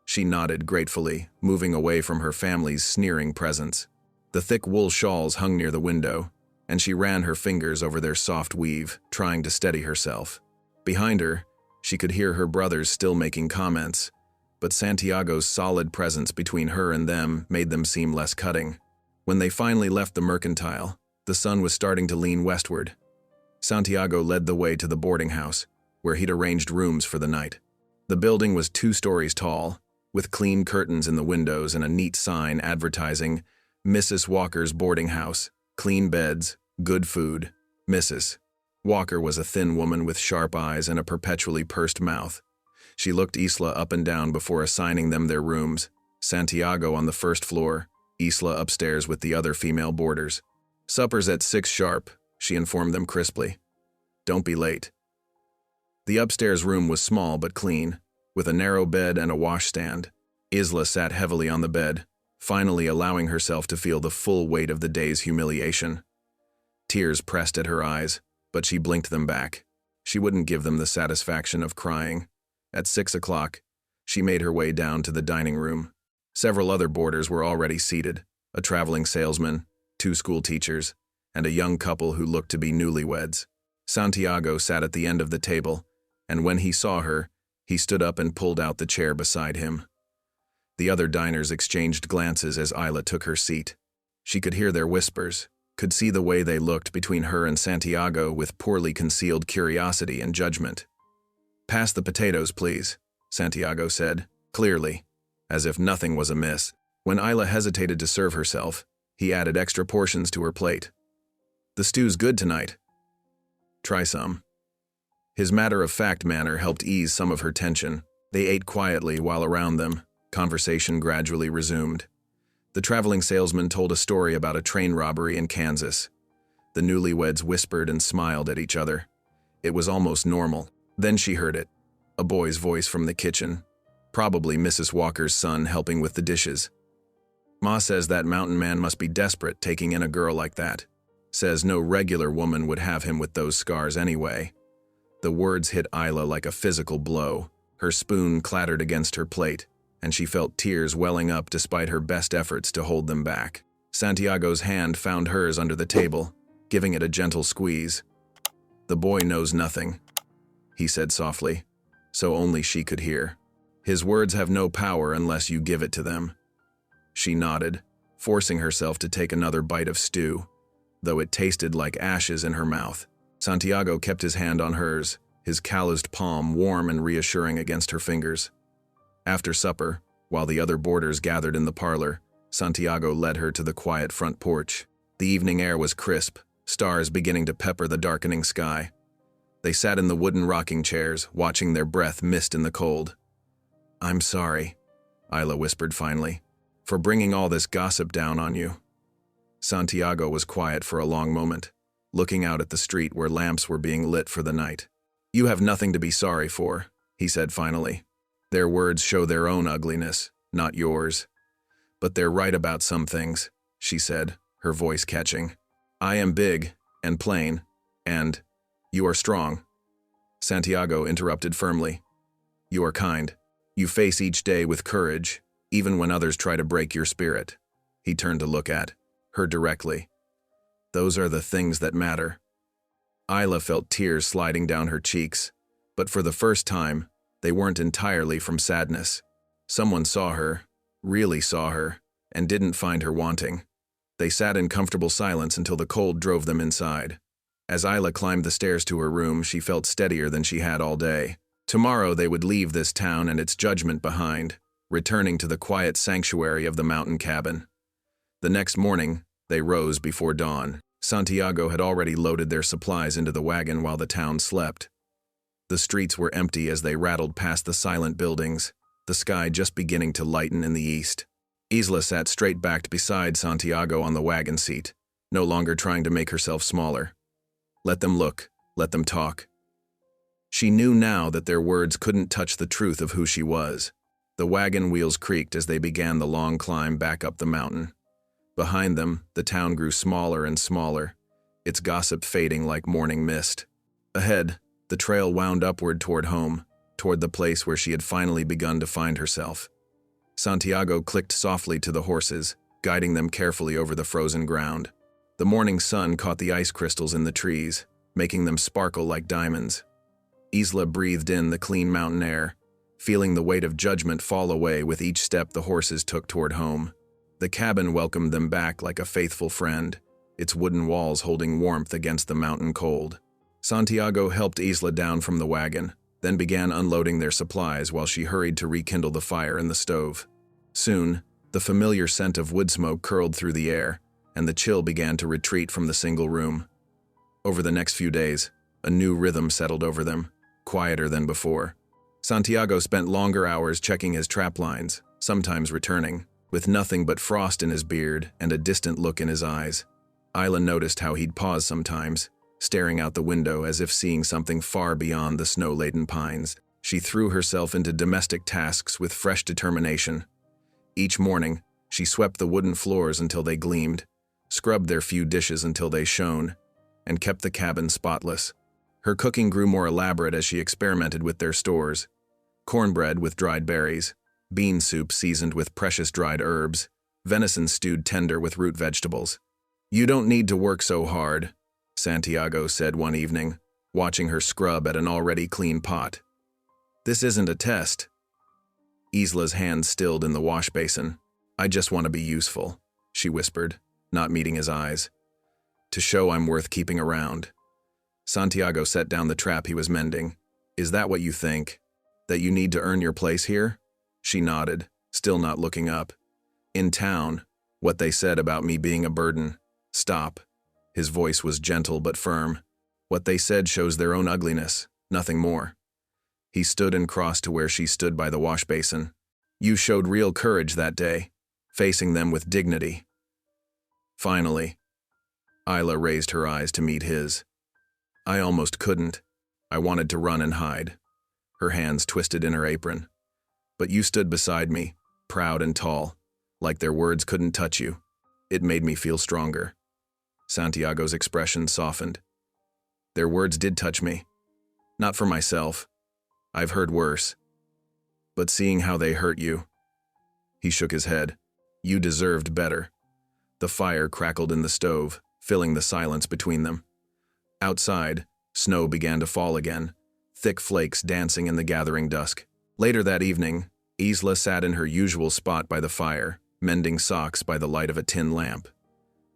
She nodded gratefully, moving away from her family's sneering presence. The thick wool shawls hung near the window, and she ran her fingers over their soft weave, trying to steady herself. Behind her, she could hear her brothers still making comments, but Santiago's solid presence between her and them made them seem less cutting. When they finally left the mercantile, the sun was starting to lean westward. Santiago led the way to the boarding house, where he'd arranged rooms for the night. The building was 2 stories tall, with clean curtains in the windows and a neat sign advertising Mrs. Walker's boarding house, clean beds, good food. Mrs. Walker was a thin woman with sharp eyes and a perpetually pursed mouth. She looked Isla up and down before assigning them their rooms, Santiago on the first floor, Isla upstairs with the other female boarders. "Supper's at 6 sharp, she informed them crisply. "Don't be late." The upstairs room was small but clean, with a narrow bed and a washstand. Isla sat heavily on the bed, finally allowing herself to feel the full weight of the day's humiliation. Tears pressed at her eyes, but she blinked them back. She wouldn't give them the satisfaction of crying. At 6 o'clock, she made her way down to the dining room. Several other boarders were already seated, a traveling salesman, 2 school teachers, and a young couple who looked to be newlyweds. Santiago sat at the end of the table, and when he saw her, he stood up and pulled out the chair beside him. The other diners exchanged glances as Isla took her seat. She could hear their whispers, could see the way they looked between her and Santiago with poorly concealed curiosity and judgment. "Pass the potatoes, please," Santiago said, clearly, as if nothing was amiss. When Isla hesitated to serve herself, He added extra portions to her plate. "The stew's good tonight. Try some." His matter-of-fact manner helped ease some of her tension. They ate quietly while around them, conversation gradually resumed. The traveling salesman told a story about a train robbery in Kansas. The newlyweds whispered and smiled at each other. It was almost normal. Then she heard it. A boy's voice from the kitchen. Probably Mrs. Walker's son helping with the dishes. "Ma says that mountain man must be desperate taking in a girl like that. Says no regular woman would have him with those scars anyway." The words hit Isla like a physical blow. Her spoon clattered against her plate, and she felt tears welling up despite her best efforts to hold them back. Santiago's hand found hers under the table, giving it a gentle squeeze. "The boy knows nothing," he said softly, so only she could hear. "His words have no power unless you give it to them." She nodded, forcing herself to take another bite of stew, though it tasted like ashes in her mouth. Santiago kept his hand on hers, his calloused palm warm and reassuring against her fingers. After supper, while the other boarders gathered in the parlor, Santiago led her to the quiet front porch. The evening air was crisp, stars beginning to pepper the darkening sky. They sat in the wooden rocking chairs, watching their breath mist in the cold. "I'm sorry," Isla whispered finally, "for bringing all this gossip down on you." Santiago was quiet for a long moment, looking out at the street where lamps were being lit for the night. "You have nothing to be sorry for," he said finally. "Their words show their own ugliness, not yours. But they're right about some things," she said, her voice catching. "I am big and plain, and you are strong." Santiago interrupted firmly. "You are kind. You face each day with courage, even when others try to break your spirit." He turned to look at her directly. "Those are the things that matter." Isla felt tears sliding down her cheeks, but for the first time, they weren't entirely from sadness. Someone saw her, really saw her, and didn't find her wanting. They sat in comfortable silence until the cold drove them inside. As Isla climbed the stairs to her room, she felt steadier than she had all day. Tomorrow they would leave this town and its judgment behind, returning to the quiet sanctuary of the mountain cabin. The next morning, they rose before dawn. Santiago had already loaded their supplies into the wagon while the town slept. The streets were empty as they rattled past the silent buildings, the sky just beginning to lighten in the east. Isla sat straight-backed beside Santiago on the wagon seat, no longer trying to make herself smaller. Let them look, let them talk. She knew now that their words couldn't touch the truth of who she was. The wagon wheels creaked as they began the long climb back up the mountain. Behind them, the town grew smaller and smaller, its gossip fading like morning mist. Ahead, the trail wound upward toward home, toward the place where she had finally begun to find herself. Santiago clicked softly to the horses, guiding them carefully over the frozen ground. The morning sun caught the ice crystals in the trees, making them sparkle like diamonds. Isla breathed in the clean mountain air, feeling the weight of judgment fall away with each step the horses took toward home. The cabin welcomed them back like a faithful friend, its wooden walls holding warmth against the mountain cold. Santiago helped Isla down from the wagon, then began unloading their supplies while she hurried to rekindle the fire in the stove. Soon, the familiar scent of wood smoke curled through the air, and the chill began to retreat from the single room. Over the next few days, a new rhythm settled over them, quieter than before. Santiago spent longer hours checking his trap lines, sometimes returning, with nothing but frost in his beard and a distant look in his eyes. Isla noticed how he'd pause sometimes, staring out the window as if seeing something far beyond the snow-laden pines. She threw herself into domestic tasks with fresh determination. Each morning, she swept the wooden floors until they gleamed, scrubbed their few dishes until they shone, and kept the cabin spotless. Her cooking grew more elaborate as she experimented with their stores. Cornbread with dried berries, bean soup seasoned with precious dried herbs, venison stewed tender with root vegetables. "You don't need to work so hard," Santiago said one evening, watching her scrub at an already clean pot. "This isn't a test." Isla's hand stilled in the wash basin. "I just want to be useful," she whispered, not meeting his eyes. "To show I'm worth keeping around." Santiago set down the trap he was mending. "Is that what you think? That you need to earn your place here?" She nodded, still not looking up. "In town, What they said about me being a burden. Stop. His voice was gentle but firm. What they said shows their own ugliness, nothing more. He stood and crossed to where she stood by the wash basin. You showed real courage that day, facing them with dignity. Finally, Isla raised her eyes to meet his. I almost couldn't. I wanted to run and hide. Her hands twisted in her apron. But you stood beside me, proud and tall, like their words couldn't touch you. It made me feel stronger. Santiago's expression softened. Their words did touch me. Not for myself. I've heard worse. But seeing how they hurt you. He shook his head. You deserved better. The fire crackled in the stove, filling the silence between them. Outside, snow began to fall again, thick flakes dancing in the gathering dusk. Later that evening, Isla sat in her usual spot by the fire, mending socks by the light of a tin lamp.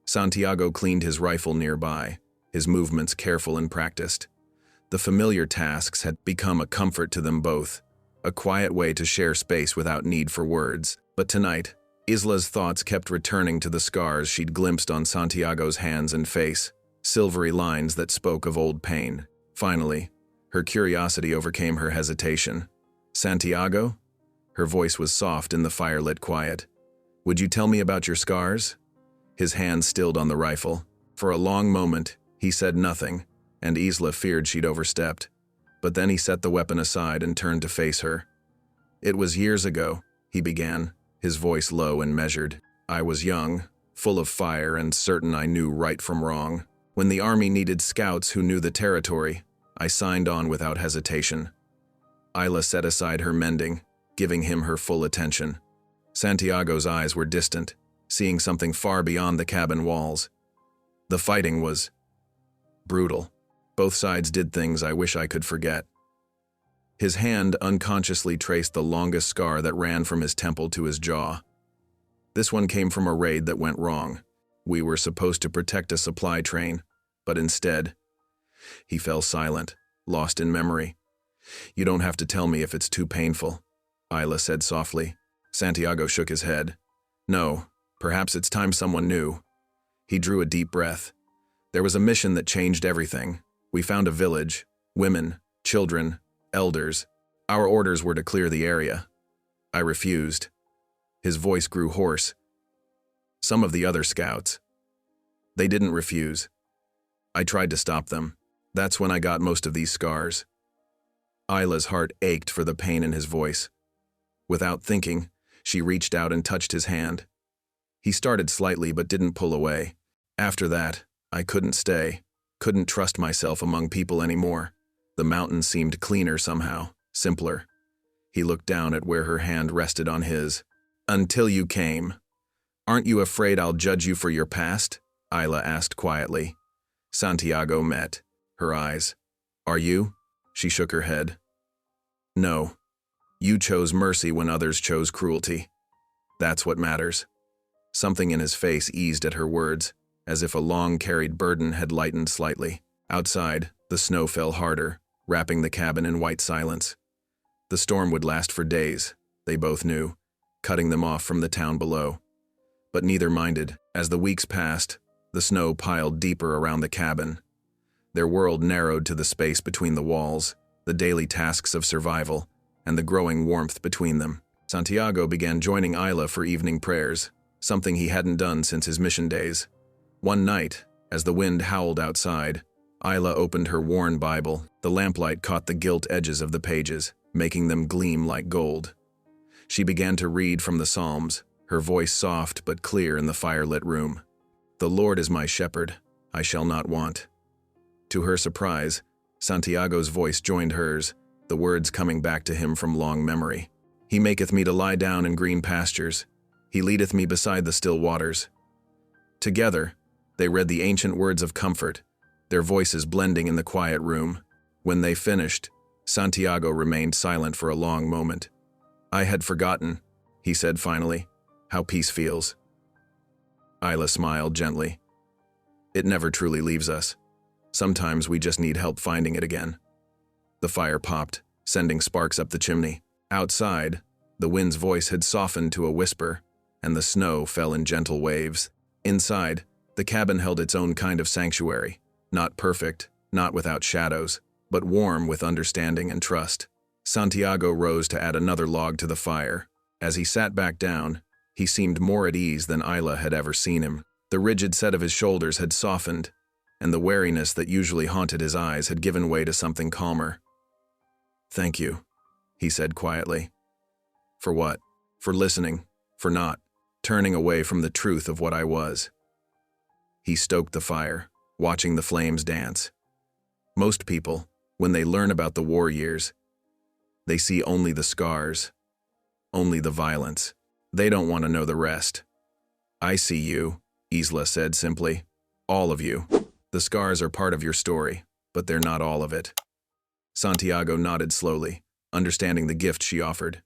Santiago cleaned his rifle nearby, his movements careful and practiced. The familiar tasks had become a comfort to them both, a quiet way to share space without need for words. But tonight, Isla's thoughts kept returning to the scars she'd glimpsed on Santiago's hands and face, silvery lines that spoke of old pain. Finally, her curiosity overcame her hesitation. Santiago? Her voice was soft in the firelit quiet. Would you tell me about your scars? His hand stilled on the rifle. For a long moment, he said nothing, and Isla feared she'd overstepped. But then he set the weapon aside and turned to face her. It was years ago, he began, his voice low and measured. I was young, full of fire and certain I knew right from wrong. When the army needed scouts who knew the territory, I signed on without hesitation. Isla set aside her mending, giving him her full attention. Santiago's eyes were distant, seeing something far beyond the cabin walls. The fighting was brutal. Both sides did things I wish I could forget. His hand unconsciously traced the longest scar that ran from his temple to his jaw. This one came from a raid that went wrong. We were supposed to protect a supply train, but instead, he fell silent, lost in memory. You don't have to tell me if it's too painful, Isla said softly. Santiago shook his head. No, perhaps it's time someone knew. He drew a deep breath. There was a mission that changed everything. We found a village, women, children, elders. Our orders were to clear the area. I refused. His voice grew hoarse. Some of the other scouts. They didn't refuse. I tried to stop them. That's when I got most of these scars. Isla's heart ached for the pain in his voice. Without thinking, she reached out and touched his hand. He started slightly but didn't pull away. After that, I couldn't stay, couldn't trust myself among people anymore. The mountain seemed cleaner somehow, simpler. He looked down at where her hand rested on his. Until you came. Aren't you afraid I'll judge you for your past? Isla asked quietly. Santiago met her eyes. Are you? She shook her head. No. You chose mercy when others chose cruelty. That's what matters. Something in his face eased at her words, as if a long-carried burden had lightened slightly. Outside, the snow fell harder, wrapping the cabin in white silence. The storm would last for days, they both knew, cutting them off from the town below. But neither minded. As the weeks passed, the snow piled deeper around the cabin. Their world narrowed to the space between the walls, the daily tasks of survival, and the growing warmth between them. Santiago began joining Isla for evening prayers, something he hadn't done since his mission days. One night, as the wind howled outside, Isla opened her worn Bible. The lamplight caught the gilt edges of the pages, making them gleam like gold. She began to read from the Psalms, her voice soft but clear in the firelit room. The Lord is my shepherd, I shall not want. To her surprise, Santiago's voice joined hers, the words coming back to him from long memory. He maketh me to lie down in green pastures. He leadeth me beside the still waters. Together, they read the ancient words of comfort, their voices blending in the quiet room. When they finished, Santiago remained silent for a long moment. I had forgotten, he said finally, how peace feels. Isla smiled gently. It never truly leaves us. Sometimes we just need help finding it again. The fire popped, sending sparks up the chimney. Outside, the wind's voice had softened to a whisper, and the snow fell in gentle waves. Inside, the cabin held its own kind of sanctuary, not perfect, not without shadows, but warm with understanding and trust. Santiago rose to add another log to the fire. As he sat back down, he seemed more at ease than Isla had ever seen him. The rigid set of his shoulders had softened, and the wariness that usually haunted his eyes had given way to something calmer. "Thank you," he said quietly. "For what? For listening, for not turning away from the truth of what I was." He stoked the fire, watching the flames dance. Most people, when they learn about the war years, they see only the scars, only the violence. They don't want to know the rest. "I see you," Isla said simply. "All of you. The scars are part of your story, but they're not all of it." Santiago nodded slowly, understanding the gift she offered.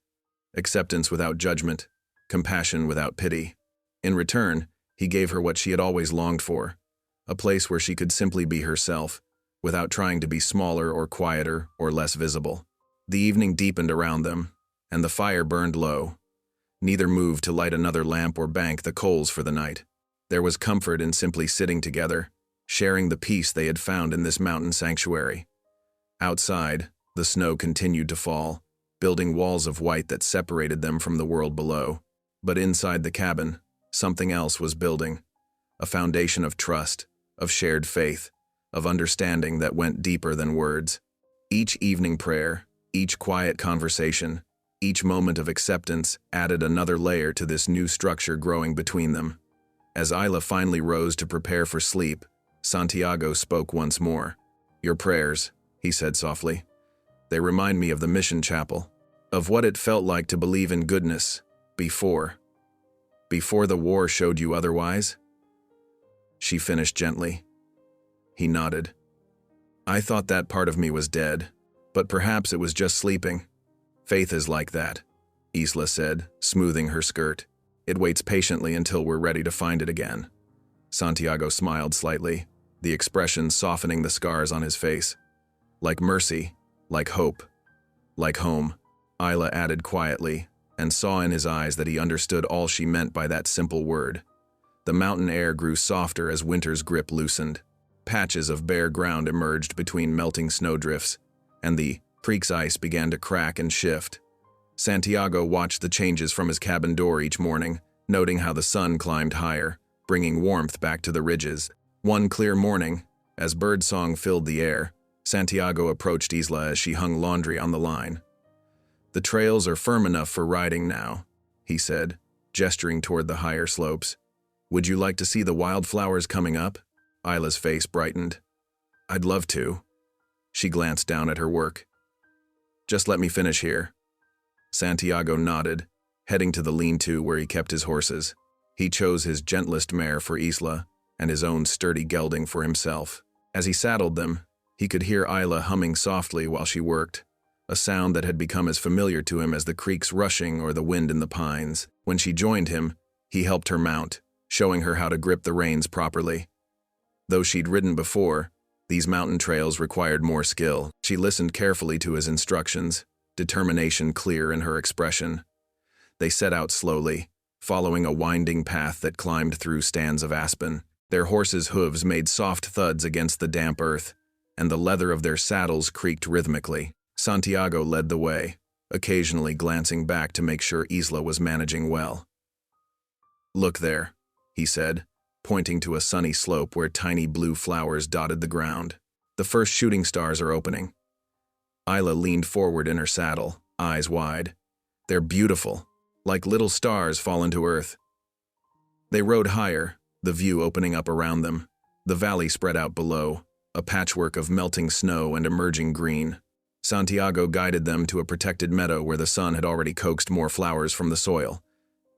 Acceptance without judgment, compassion without pity. In return, he gave her what she had always longed for, a place where she could simply be herself, without trying to be smaller or quieter or less visible. The evening deepened around them, and the fire burned low. Neither moved to light another lamp or bank the coals for the night. There was comfort in simply sitting together, sharing the peace they had found in this mountain sanctuary. Outside, the snow continued to fall, building walls of white that separated them from the world below. But inside the cabin, something else was building, a foundation of trust, of shared faith, of understanding that went deeper than words. Each evening prayer, each quiet conversation, each moment of acceptance added another layer to this new structure growing between them. As Isla finally rose to prepare for sleep, Santiago spoke once more. "Your prayers," he said softly. "They remind me of the mission chapel, of what it felt like to believe in goodness before the war showed you otherwise?" She finished gently. He nodded. "I thought that part of me was dead, but perhaps it was just sleeping. Faith is like that," Isla said, smoothing her skirt. "It waits patiently until we're ready to find it again." Santiago smiled slightly, the expression softening the scars on his face. "Like mercy, like hope, like home," Isla added quietly, and saw in his eyes that he understood all she meant by that simple word. The mountain air grew softer as winter's grip loosened. Patches of bare ground emerged between melting snowdrifts, and the creek's ice began to crack and shift. Santiago watched the changes from his cabin door each morning, noting how the sun climbed higher, bringing warmth back to the ridges. One clear morning, as birdsong filled the air, Santiago approached Isla as she hung laundry on the line. "The trails are firm enough for riding now," he said, gesturing toward the higher slopes. "Would you like to see the wildflowers coming up?" Isla's face brightened. "I'd love to." She glanced down at her work. "Just let me finish here." Santiago nodded, heading to the lean-to where he kept his horses. He chose his gentlest mare for Isla and his own sturdy gelding for himself. As he saddled them, he could hear Isla humming softly while she worked, a sound that had become as familiar to him as the creek's rushing or the wind in the pines. When she joined him, he helped her mount, showing her how to grip the reins properly. Though she'd ridden before, these mountain trails required more skill. She listened carefully to his instructions, determination clear in her expression. They set out slowly, following a winding path that climbed through stands of aspen. Their horses' hooves made soft thuds against the damp earth, and the leather of their saddles creaked rhythmically. Santiago led the way, occasionally glancing back to make sure Isla was managing well. "Look there," he said, pointing to a sunny slope where tiny blue flowers dotted the ground. "The first shooting stars are opening." Isla leaned forward in her saddle, eyes wide. "They're beautiful, like little stars fallen to earth." They rode higher, the view opening up around them. The valley spread out below, a patchwork of melting snow and emerging green. Santiago guided them to a protected meadow where the sun had already coaxed more flowers from the soil.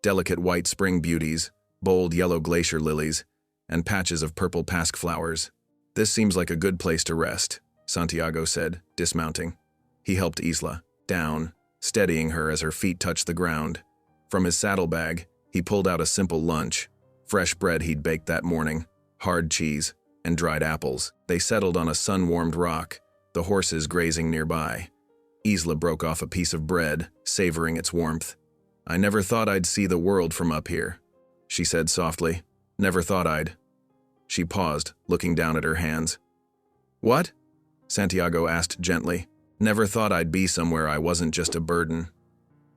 Delicate white spring beauties, bold yellow glacier lilies, and patches of purple pasque flowers. "This seems like a good place to rest," Santiago said, dismounting. He helped Isla down, steadying her as her feet touched the ground. From his saddlebag, he pulled out a simple lunch, fresh bread he'd baked that morning, hard cheese, and dried apples. They settled on a sun-warmed rock, the horses grazing nearby. Isla broke off a piece of bread, savoring its warmth. I never thought I'd see the world from up here, she said softly. Never thought I'd. She paused, looking down at her hands. What? Santiago asked gently. Never thought I'd be somewhere I wasn't just a burden.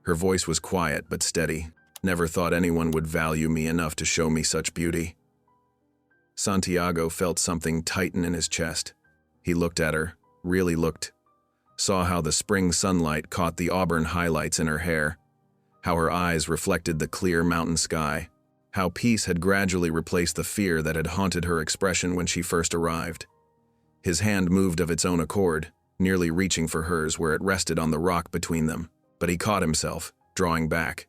Her voice was quiet but steady. Never thought anyone would value me enough to show me such beauty. Santiago felt something tighten in his chest. He looked at her, really looked. Saw how the spring sunlight caught the auburn highlights in her hair, how her eyes reflected the clear mountain sky, how peace had gradually replaced the fear that had haunted her expression when she first arrived. His hand moved of its own accord, nearly reaching for hers where it rested on the rock between them, but he caught himself, drawing back.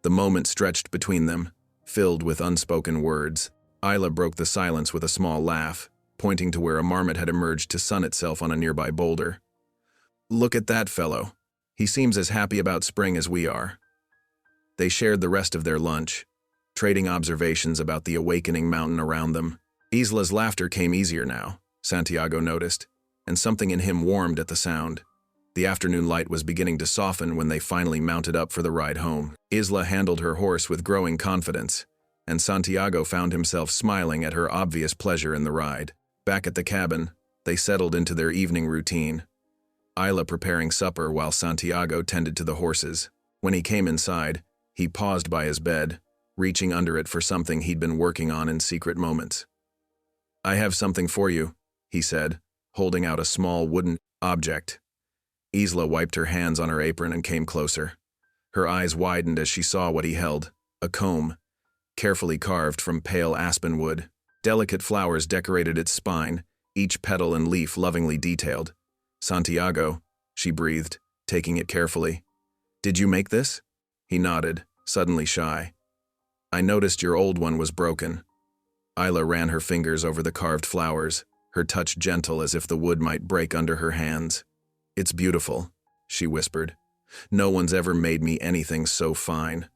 The moment stretched between them, filled with unspoken words. Isla broke the silence with a small laugh, pointing to where a marmot had emerged to sun itself on a nearby boulder. Look at that fellow. He seems as happy about spring as we are. They shared the rest of their lunch, trading observations about the awakening mountain around them. Isla's laughter came easier now, Santiago noticed, and something in him warmed at the sound. The afternoon light was beginning to soften when they finally mounted up for the ride home. Isla handled her horse with growing confidence, and Santiago found himself smiling at her obvious pleasure in the ride. Back at the cabin, they settled into their evening routine, Isla preparing supper while Santiago tended to the horses. When he came inside, he paused by his bed, reaching under it for something he'd been working on in secret moments. I have something for you, he said, holding out a small wooden object. Isla wiped her hands on her apron and came closer. Her eyes widened as she saw what he held, a comb, carefully carved from pale aspen wood. Delicate flowers decorated its spine, each petal and leaf lovingly detailed. Santiago, she breathed, taking it carefully. Did you make this? He nodded, suddenly shy. I noticed your old one was broken. Isla ran her fingers over the carved flowers, her touch gentle as if the wood might break under her hands. It's beautiful, she whispered. No one's ever made me anything so fine.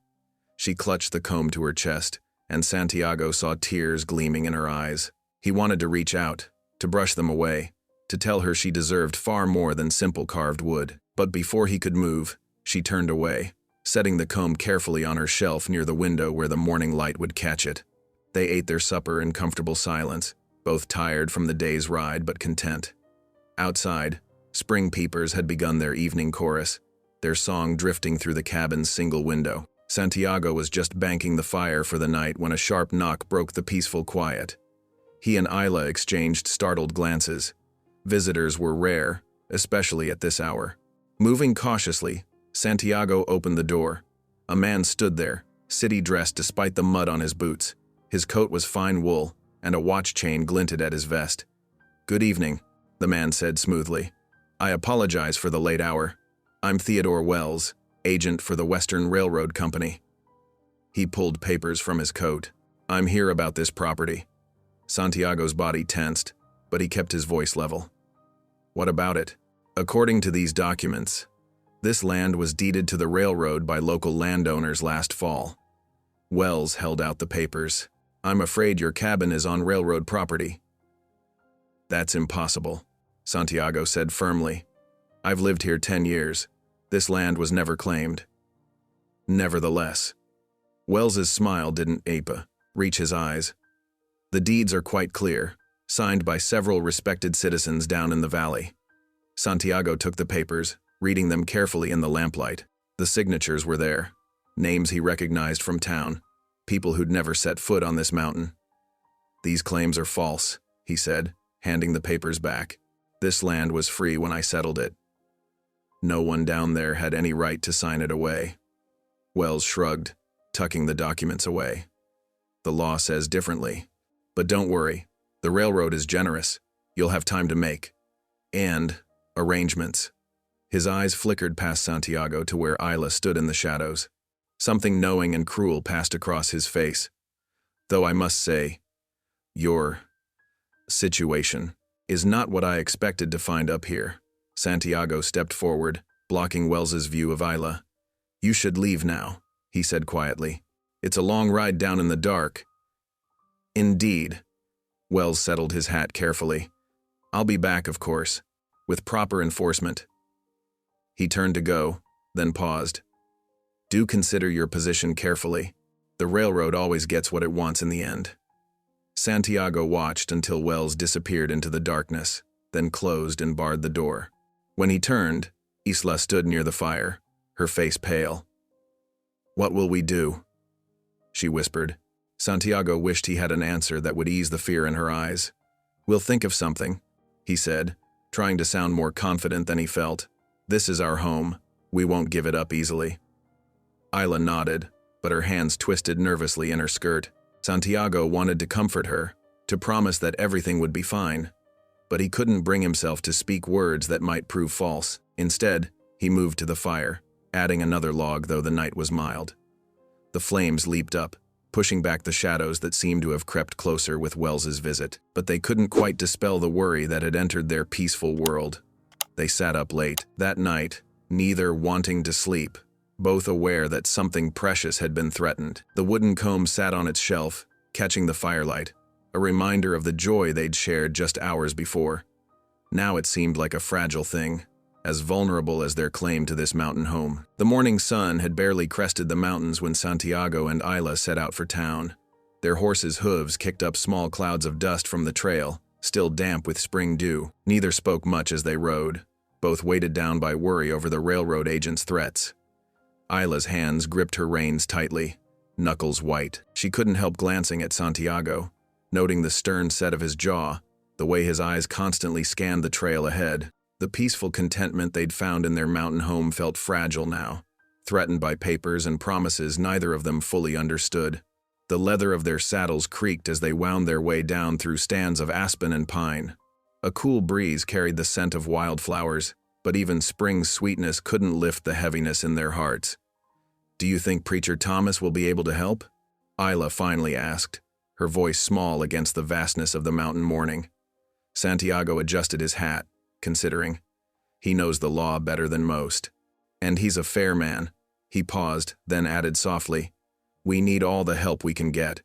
She clutched the comb to her chest, and Santiago saw tears gleaming in her eyes. He wanted to reach out, to brush them away, to tell her she deserved far more than simple carved wood. But before he could move, she turned away, setting the comb carefully on her shelf near the window where the morning light would catch it. They ate their supper in comfortable silence, both tired from the day's ride but content. Outside, spring peepers had begun their evening chorus, their song drifting through the cabin's single window. Santiago was just banking the fire for the night when a sharp knock broke the peaceful quiet. He and Isla exchanged startled glances. Visitors were rare, especially at this hour. Moving cautiously, Santiago opened the door. A man stood there, city-dressed despite the mud on his boots. His coat was fine wool, and a watch chain glinted at his vest. Good evening, the man said smoothly. I apologize for the late hour. I'm Theodore Wells, agent for the Western Railroad Company. He pulled papers from his coat. I'm here about this property. Santiago's body tensed, but he kept his voice level. What about it? According to these documents, this land was deeded to the railroad by local landowners last fall. Wells held out the papers. I'm afraid your cabin is on railroad property. That's impossible, Santiago said firmly. I've lived here 10 years. This land was never claimed. Nevertheless, Wells's smile didn't reach his eyes. The deeds are quite clear, signed by several respected citizens down in the valley. Santiago took the papers, reading them carefully in the lamplight. The signatures were there, names he recognized from town, people who'd never set foot on this mountain. These claims are false, he said, handing the papers back. This land was free when I settled it. No one down there had any right to sign it away. Wells shrugged, tucking the documents away. The law says differently. But don't worry, the railroad is generous. You'll have time to make. And arrangements. His eyes flickered past Santiago to where Isla stood in the shadows. Something knowing and cruel passed across his face. Though I must say, your situation is not what I expected to find up here. Santiago stepped forward, blocking Wells's view of Isla. You should leave now, he said quietly. It's a long ride down in the dark. Indeed. Wells settled his hat carefully. I'll be back, of course, with proper enforcement. He turned to go, then paused. Do consider your position carefully. The railroad always gets what it wants in the end." Santiago watched until Wells disappeared into the darkness, then closed and barred the door. When he turned, Isla stood near the fire, her face pale. "What will we do?" she whispered. Santiago wished he had an answer that would ease the fear in her eyes. "We'll think of something," he said, trying to sound more confident than he felt. "This is our home. We won't give it up easily." Isla nodded, but her hands twisted nervously in her skirt. Santiago wanted to comfort her, to promise that everything would be fine. But he couldn't bring himself to speak words that might prove false. Instead, he moved to the fire, adding another log though the night was mild. The flames leaped up, pushing back the shadows that seemed to have crept closer with Wells's visit. But they couldn't quite dispel the worry that had entered their peaceful world. They sat up late. That night, neither wanting to sleep, both aware that something precious had been threatened. The wooden comb sat on its shelf, catching the firelight, a reminder of the joy they'd shared just hours before. Now it seemed like a fragile thing, as vulnerable as their claim to this mountain home. The morning sun had barely crested the mountains when Santiago and Isla set out for town. Their horses' hooves kicked up small clouds of dust from the trail, still damp with spring dew. Neither spoke much as they rode, both weighted down by worry over the railroad agent's threats. Isla's hands gripped her reins tightly, knuckles white. She couldn't help glancing at Santiago, noting the stern set of his jaw, the way his eyes constantly scanned the trail ahead. The peaceful contentment they'd found in their mountain home felt fragile now, threatened by papers and promises neither of them fully understood. The leather of their saddles creaked as they wound their way down through stands of aspen and pine. A cool breeze carried the scent of wildflowers, but even spring's sweetness couldn't lift the heaviness in their hearts. "Do you think Preacher Thomas will be able to help?" Isla finally asked, her voice small against the vastness of the mountain morning. Santiago adjusted his hat, considering. He knows the law better than most. And he's a fair man. He paused, then added softly, "We need all the help we can get."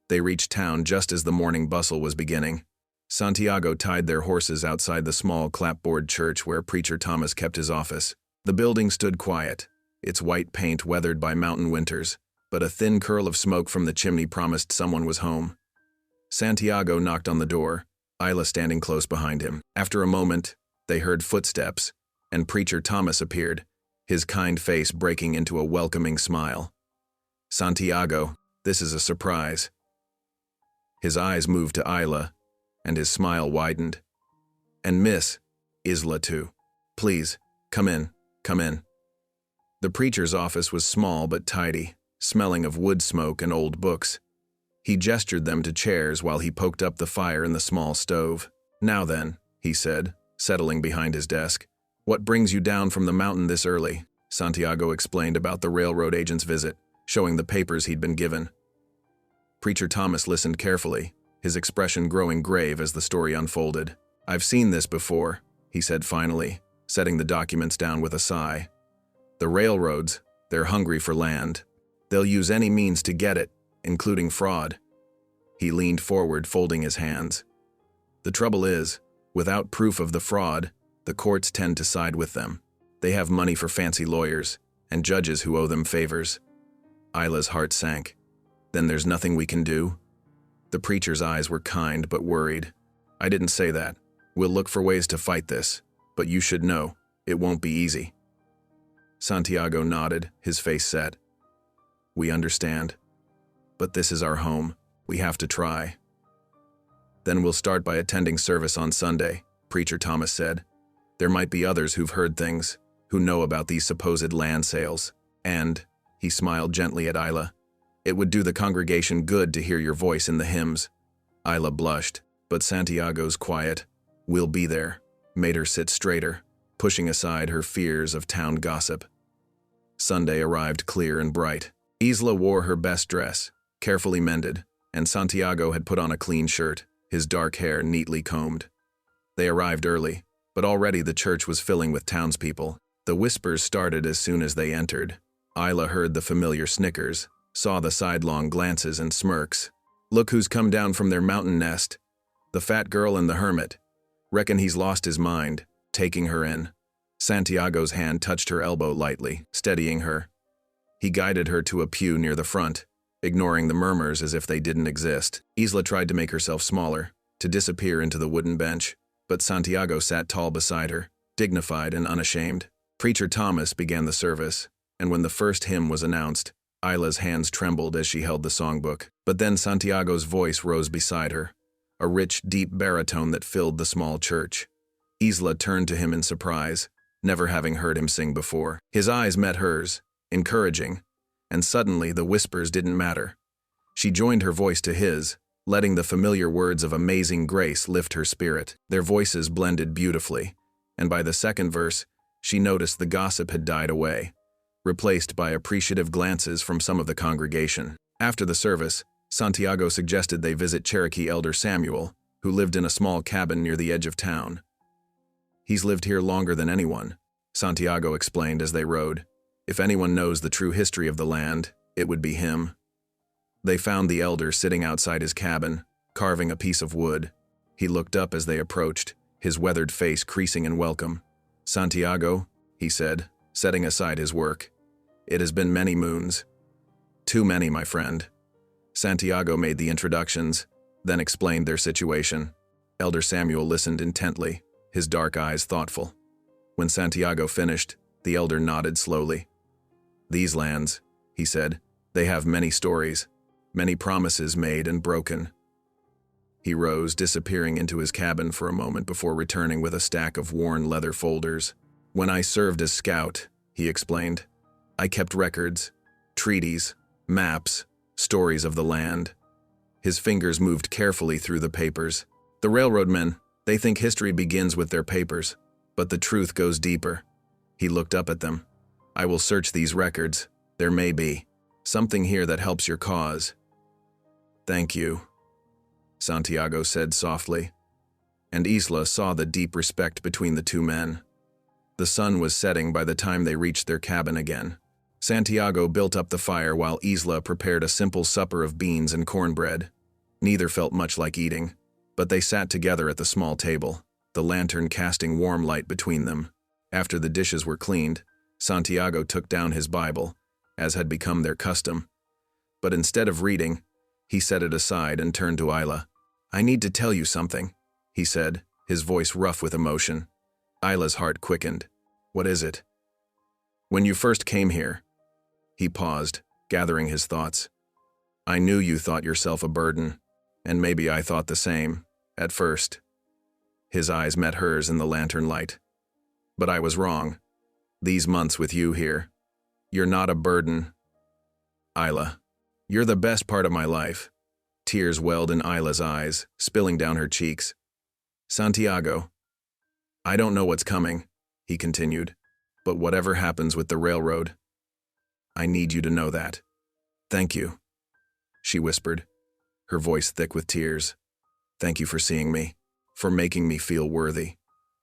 They reached town just as the morning bustle was beginning. Santiago tied their horses outside the small clapboard church where Preacher Thomas kept his office. The building stood quiet, its white paint weathered by mountain winters, but a thin curl of smoke from the chimney promised someone was home. Santiago knocked on the door, Isla standing close behind him. After a moment, they heard footsteps, and Preacher Thomas appeared, his kind face breaking into a welcoming smile. "Santiago, this is a surprise." His eyes moved to Isla, and his smile widened. "And Miss Isla too. Please, come in, come in." The preacher's office was small but tidy, smelling of wood smoke and old books. He gestured them to chairs while he poked up the fire in the small stove. "Now then," he said, settling behind his desk, "what brings you down from the mountain this early?" Santiago explained about the railroad agent's visit, showing the papers he'd been given. Preacher Thomas listened carefully, his expression growing grave as the story unfolded. "I've seen this before," he said finally, setting the documents down with a sigh. "The railroads, they're hungry for land. They'll use any means to get it, including fraud." He leaned forward, folding his hands. "The trouble is, without proof of the fraud, the courts tend to side with them. They have money for fancy lawyers, and judges who owe them favors." Isla's heart sank. "Then there's nothing we can do?" The preacher's eyes were kind but worried. "I didn't say that. We'll look for ways to fight this, but you should know, it won't be easy." Santiago nodded, his face set. "We understand. But this is our home. We have to try." "Then we'll start by attending service on Sunday," Preacher Thomas said. "There might be others who've heard things, who know about these supposed land sales. And," he smiled gently at Isla, "it would do the congregation good to hear your voice in the hymns." Isla blushed, but Santiago's quiet, "We'll be there," made her sit straighter, pushing aside her fears of town gossip. Sunday arrived clear and bright. Isla wore her best dress, carefully mended, and Santiago had put on a clean shirt, his dark hair neatly combed. They arrived early, but already the church was filling with townspeople. The whispers started as soon as they entered. Isla heard the familiar snickers, saw the sidelong glances and smirks. "Look who's come down from their mountain nest. The fat girl and the hermit. Reckon he's lost his mind," taking her in. Santiago's hand touched her elbow lightly, steadying her. He guided her to a pew near the front, ignoring the murmurs as if they didn't exist. Isla tried to make herself smaller, to disappear into the wooden bench, but Santiago sat tall beside her, dignified and unashamed. Preacher Thomas began the service, and when the first hymn was announced, Isla's hands trembled as she held the songbook. But then Santiago's voice rose beside her, a rich, deep baritone that filled the small church. Isla turned to him in surprise, never having heard him sing before. His eyes met hers, encouraging, and suddenly the whispers didn't matter. She joined her voice to his, letting the familiar words of amazing grace lift her spirit. Their voices blended beautifully, and by the second verse, she noticed the gossip had died away, replaced by appreciative glances from some of the congregation. After the service, Santiago suggested they visit Cherokee elder Samuel, who lived in a small cabin near the edge of town. "He's lived here longer than anyone," Santiago explained as they rode. "If anyone knows the true history of the land, it would be him." They found the elder sitting outside his cabin, carving a piece of wood. He looked up as they approached, his weathered face creasing in welcome. "Santiago," he said, setting aside his work. "It has been many moons." "Too many, my friend." Santiago made the introductions, then explained their situation. Elder Samuel listened intently, his dark eyes thoughtful. When Santiago finished, the elder nodded slowly. "These lands," he said, "they have many stories, many promises made and broken." He rose, disappearing into his cabin for a moment before returning with a stack of worn leather folders. "When I served as scout," he explained, "I kept records, treaties, maps, stories of the land." His fingers moved carefully through the papers. "The railroad men, they think history begins with their papers, but the truth goes deeper." He looked up at them. "I will search these records. There may be something here that helps your cause." "Thank you," Santiago said softly, and Isla saw the deep respect between the two men. The sun was setting by the time they reached their cabin again. Santiago built up the fire while Isla prepared a simple supper of beans and cornbread. Neither felt much like eating, but they sat together at the small table, the lantern casting warm light between them. After the dishes were cleaned, Santiago took down his Bible, as had become their custom. But instead of reading, he set it aside and turned to Isla. "I need to tell you something," he said, his voice rough with emotion. Isla's heart quickened. "What is it?" "When you first came here," he paused, gathering his thoughts. "I knew you thought yourself a burden, and maybe I thought the same, at first." His eyes met hers in the lantern light. "But I was wrong. These months with you here, you're not a burden. Isla, you're the best part of my life." Tears welled in Isla's eyes, spilling down her cheeks. "Santiago, I don't know what's coming," he continued, "but whatever happens with the railroad, I need you to know that." "Thank you," she whispered, her voice thick with tears. "Thank you for seeing me, for making me feel worthy."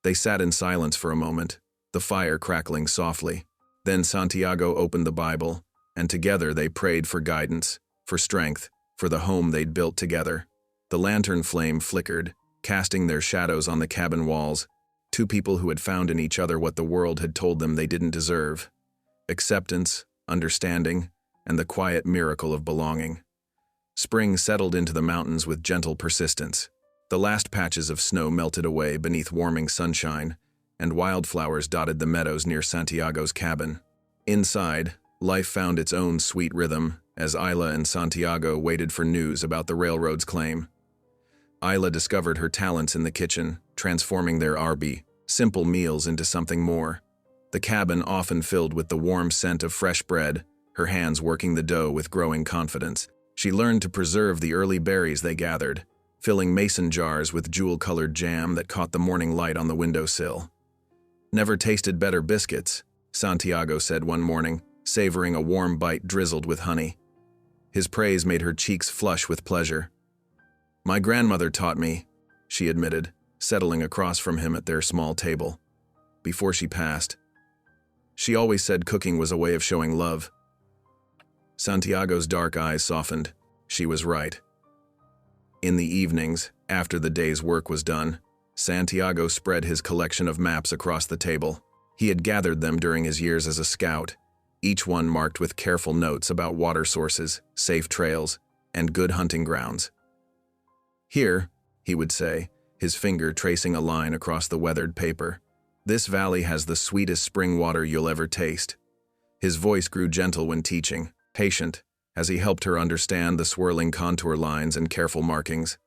They sat in silence for a moment, the fire crackling softly. Then Santiago opened the Bible, and together they prayed for guidance, for strength, for the home they'd built together. The lantern flame flickered, casting their shadows on the cabin walls, two people who had found in each other what the world had told them they didn't deserve: acceptance, understanding, and the quiet miracle of belonging. Spring settled into the mountains with gentle persistence. The last patches of snow melted away beneath warming sunshine, and wildflowers dotted the meadows near Santiago's cabin. Inside, life found its own sweet rhythm as Isla and Santiago waited for news about the railroad's claim. Isla discovered her talents in the kitchen, transforming their simple meals into something more. The cabin often filled with the warm scent of fresh bread, her hands working the dough with growing confidence. She learned to preserve the early berries they gathered, filling mason jars with jewel-colored jam that caught the morning light on the windowsill. "Never tasted better biscuits," Santiago said one morning, savoring a warm bite drizzled with honey. His praise made her cheeks flush with pleasure. "My grandmother taught me," she admitted, settling across from him at their small table. Before she passed, she always said cooking was a way of showing love. Santiago's dark eyes softened. She was right. In the evenings, after the day's work was done, Santiago spread his collection of maps across the table. He had gathered them during his years as a scout, each one marked with careful notes about water sources, safe trails, and good hunting grounds. "Here," he would say, his finger tracing a line across the weathered paper, "this valley has the sweetest spring water you'll ever taste." His voice grew gentle when teaching, patient, as he helped her understand the swirling contour lines and careful markings.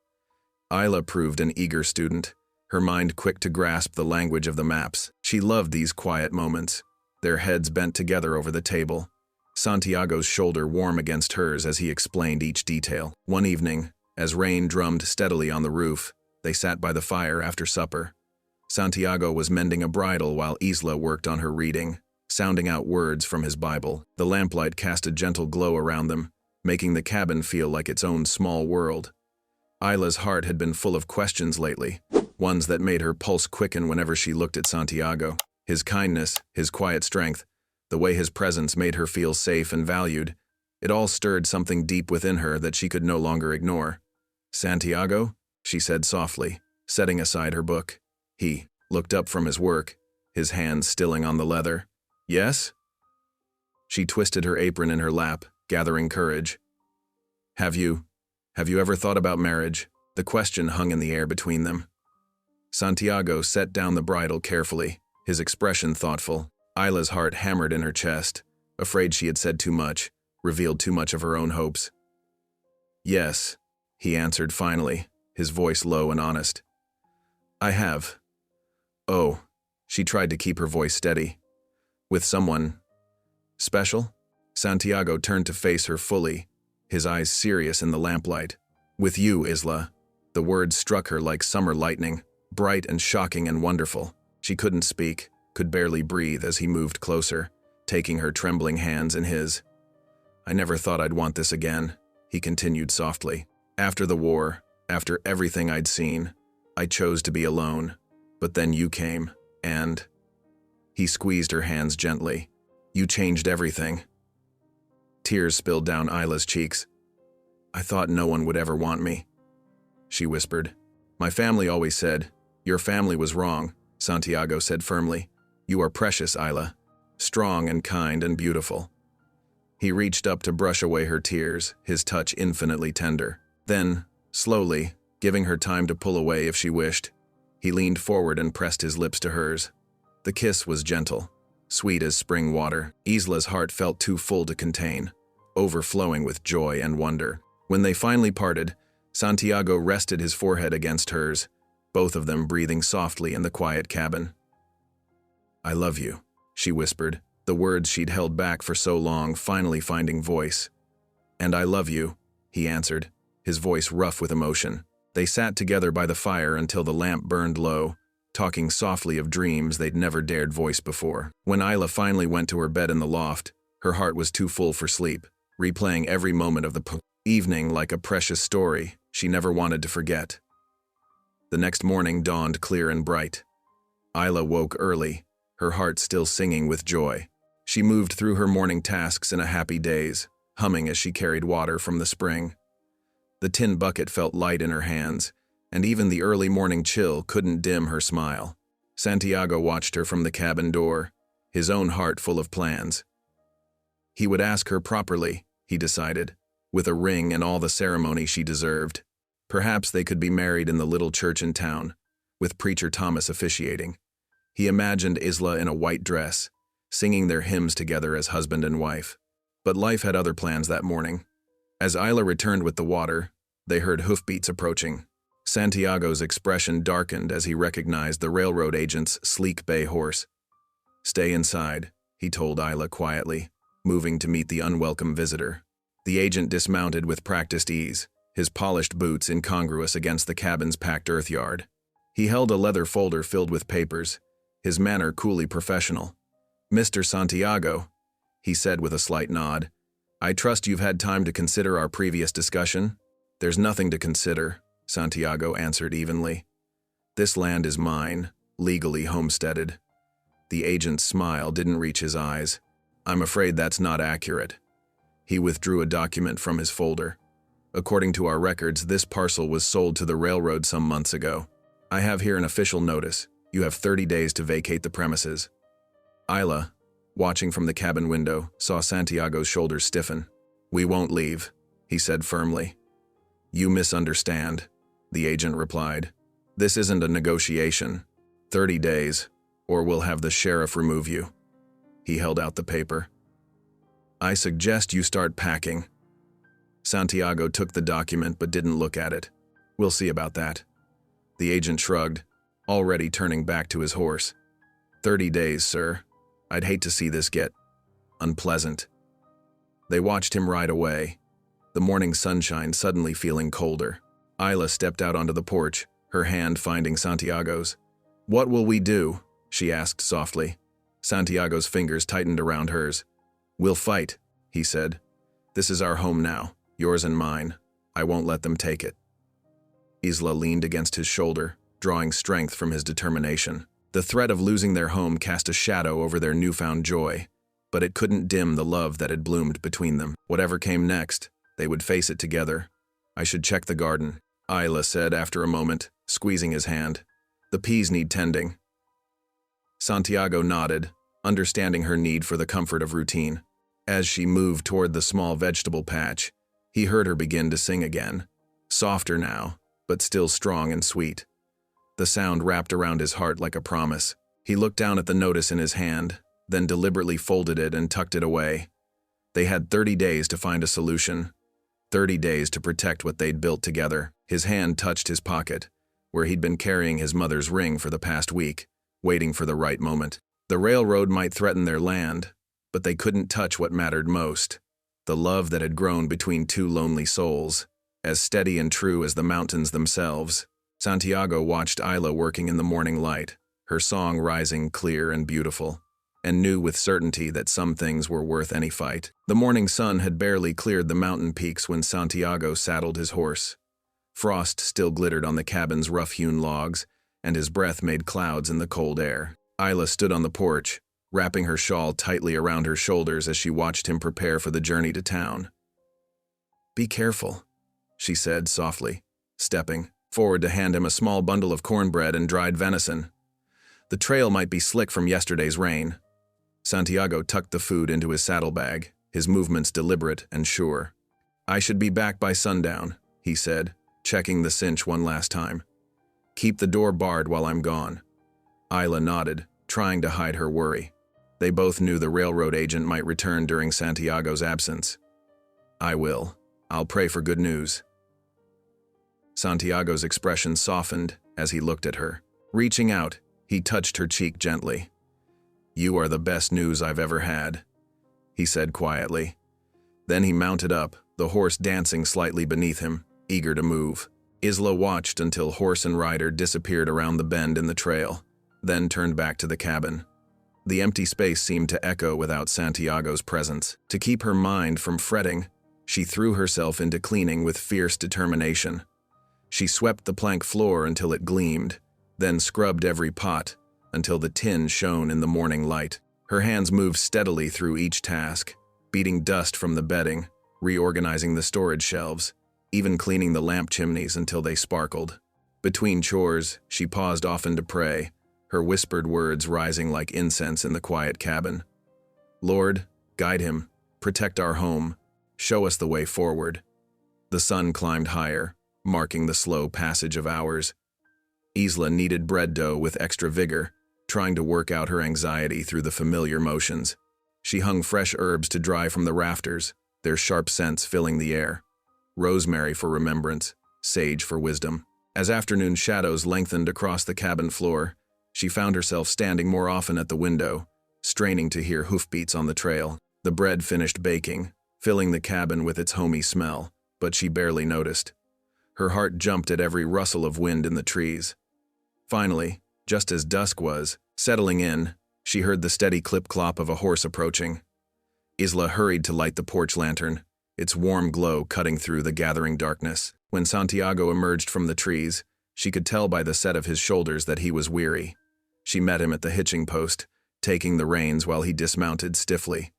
Isla proved an eager student, her mind quick to grasp the language of the maps. She loved these quiet moments, their heads bent together over the table, Santiago's shoulder warm against hers as he explained each detail. One evening, as rain drummed steadily on the roof, they sat by the fire after supper. Santiago was mending a bridle while Isla worked on her reading, sounding out words from his Bible. The lamplight cast a gentle glow around them, making the cabin feel like its own small world. Isla's heart had been full of questions lately, ones that made her pulse quicken whenever she looked at Santiago. His kindness, his quiet strength, the way his presence made her feel safe and valued, it all stirred something deep within her that she could no longer ignore. "Santiago?" she said softly, setting aside her book. He looked up from his work, his hands stilling on the leather. "Yes?" She twisted her apron in her lap, gathering courage. Have you ever thought about marriage?" The question hung in the air between them. Santiago set down the bridle carefully, his expression thoughtful. Isla's heart hammered in her chest, afraid she had said too much, revealed too much of her own hopes. "Yes," he answered finally, his voice low and honest. "I have." "Oh," she tried to keep her voice steady. "With someone special?" Santiago turned to face her fully, his eyes serious in the lamplight. "With you, Isla." The words struck her like summer lightning, bright and shocking and wonderful. She couldn't speak, could barely breathe as he moved closer, taking her trembling hands in his. "I never thought I'd want this again," he continued softly. "After the war, after everything I'd seen, I chose to be alone. But then you came, and..." He squeezed her hands gently. "You changed everything." Tears spilled down Isla's cheeks. "I thought no one would ever want me," she whispered. "My family always said, 'Your family was wrong,'" Santiago said firmly. "You are precious, Isla. Strong and kind and beautiful." He reached up to brush away her tears, his touch infinitely tender. Then, slowly, giving her time to pull away if she wished, he leaned forward and pressed his lips to hers. The kiss was gentle, sweet as spring water. Isla's heart felt too full to contain, overflowing with joy and wonder. When they finally parted, Santiago rested his forehead against hers, both of them breathing softly in the quiet cabin. "I love you," she whispered, the words she'd held back for so long finally finding voice. "And I love you," he answered, his voice rough with emotion. They sat together by the fire until the lamp burned low, talking softly of dreams they'd never dared voice before. When Isla finally went to her bed in the loft, her heart was too full for sleep, replaying every moment of the evening like a precious story she never wanted to forget. The next morning dawned clear and bright. Isla woke early, her heart still singing with joy. She moved through her morning tasks in a happy daze, humming as she carried water from the spring. The tin bucket felt light in her hands, and even the early morning chill couldn't dim her smile. Santiago watched her from the cabin door, his own heart full of plans. He would ask her properly, he decided, with a ring and all the ceremony she deserved. Perhaps they could be married in the little church in town, with Preacher Thomas officiating. He imagined Isla in a white dress, singing their hymns together as husband and wife. But life had other plans that morning. As Isla returned with the water, they heard hoofbeats approaching. Santiago's expression darkened as he recognized the railroad agent's sleek bay horse. "Stay inside," he told Isla quietly, moving to meet the unwelcome visitor. The agent dismounted with practiced ease, his polished boots incongruous against the cabin's packed earthyard. He held a leather folder filled with papers, his manner coolly professional. "Mr. Santiago," he said with a slight nod, "I trust you've had time to consider our previous discussion?" "There's nothing to consider," Santiago answered evenly. "This land is mine, legally homesteaded." The agent's smile didn't reach his eyes. "I'm afraid that's not accurate." He withdrew a document from his folder. "According to our records, this parcel was sold to the railroad some months ago. I have here an official notice. You have 30 days to vacate the premises." "Isla," watching from the cabin window, saw Santiago's shoulders stiffen. "We won't leave," he said firmly. "You misunderstand," the agent replied. "This isn't a negotiation. 30 days, or we'll have the sheriff remove you." He held out the paper. "I suggest you start packing." Santiago took the document but didn't look at it. "We'll see about that." The agent shrugged, already turning back to his horse. 30 days, sir. I'd hate to see this get unpleasant." They watched him ride away, the morning sunshine suddenly feeling colder. Isla stepped out onto the porch, her hand finding Santiago's. "What will we do?" she asked softly. Santiago's fingers tightened around hers. "We'll fight," he said. "This is our home now, yours and mine. I won't let them take it." Isla leaned against his shoulder, drawing strength from his determination. The threat of losing their home cast a shadow over their newfound joy, but it couldn't dim the love that had bloomed between them. Whatever came next, they would face it together. "I should check the garden," Isla said after a moment, squeezing his hand. "The peas need tending." Santiago nodded, understanding her need for the comfort of routine. As she moved toward the small vegetable patch, he heard her begin to sing again, softer now, but still strong and sweet. The sound wrapped around his heart like a promise. He looked down at the notice in his hand, then deliberately folded it and tucked it away. They had 30 days to find a solution, 30 days to protect what they'd built together. His hand touched his pocket, where he'd been carrying his mother's ring for the past week, waiting for the right moment. The railroad might threaten their land, but they couldn't touch what mattered most, the love that had grown between two lonely souls, as steady and true as the mountains themselves. Santiago watched Isla working in the morning light, her song rising clear and beautiful, and knew with certainty that some things were worth any fight. The morning sun had barely cleared the mountain peaks when Santiago saddled his horse. Frost still glittered on the cabin's rough-hewn logs, and his breath made clouds in the cold air. Isla stood on the porch, wrapping her shawl tightly around her shoulders as she watched him prepare for the journey to town. "Be careful," she said softly, stepping forward to hand him a small bundle of cornbread and dried venison. "The trail might be slick from yesterday's rain." Santiago tucked the food into his saddlebag, his movements deliberate and sure. "I should be back by sundown," he said, checking the cinch one last time. "Keep the door barred while I'm gone." Isla nodded, trying to hide her worry. They both knew the railroad agent might return during Santiago's absence. "I will. I'll pray for good news." Santiago's expression softened as he looked at her. Reaching out, he touched her cheek gently. "You are the best news I've ever had," he said quietly. Then he mounted up, the horse dancing slightly beneath him, eager to move. Isla watched until horse and rider disappeared around the bend in the trail, then turned back to the cabin. The empty space seemed to echo without Santiago's presence. To keep her mind from fretting, she threw herself into cleaning with fierce determination. She swept the plank floor until it gleamed, then scrubbed every pot until the tin shone in the morning light. Her hands moved steadily through each task, beating dust from the bedding, reorganizing the storage shelves, even cleaning the lamp chimneys until they sparkled. Between chores, she paused often to pray, her whispered words rising like incense in the quiet cabin. "Lord, guide him, protect our home, show us the way forward." The sun climbed higher, marking the slow passage of hours. Isla kneaded bread dough with extra vigor, trying to work out her anxiety through the familiar motions. She hung fresh herbs to dry from the rafters, their sharp scents filling the air. Rosemary for remembrance, sage for wisdom. As afternoon shadows lengthened across the cabin floor, she found herself standing more often at the window, straining to hear hoofbeats on the trail. The bread finished baking, filling the cabin with its homey smell, but she barely noticed. Her heart jumped at every rustle of wind in the trees. Finally, just as dusk was settling in, she heard the steady clip-clop of a horse approaching. Isla hurried to light the porch lantern, its warm glow cutting through the gathering darkness. When Santiago emerged from the trees, she could tell by the set of his shoulders that he was weary. She met him at the hitching post, taking the reins while he dismounted stiffly.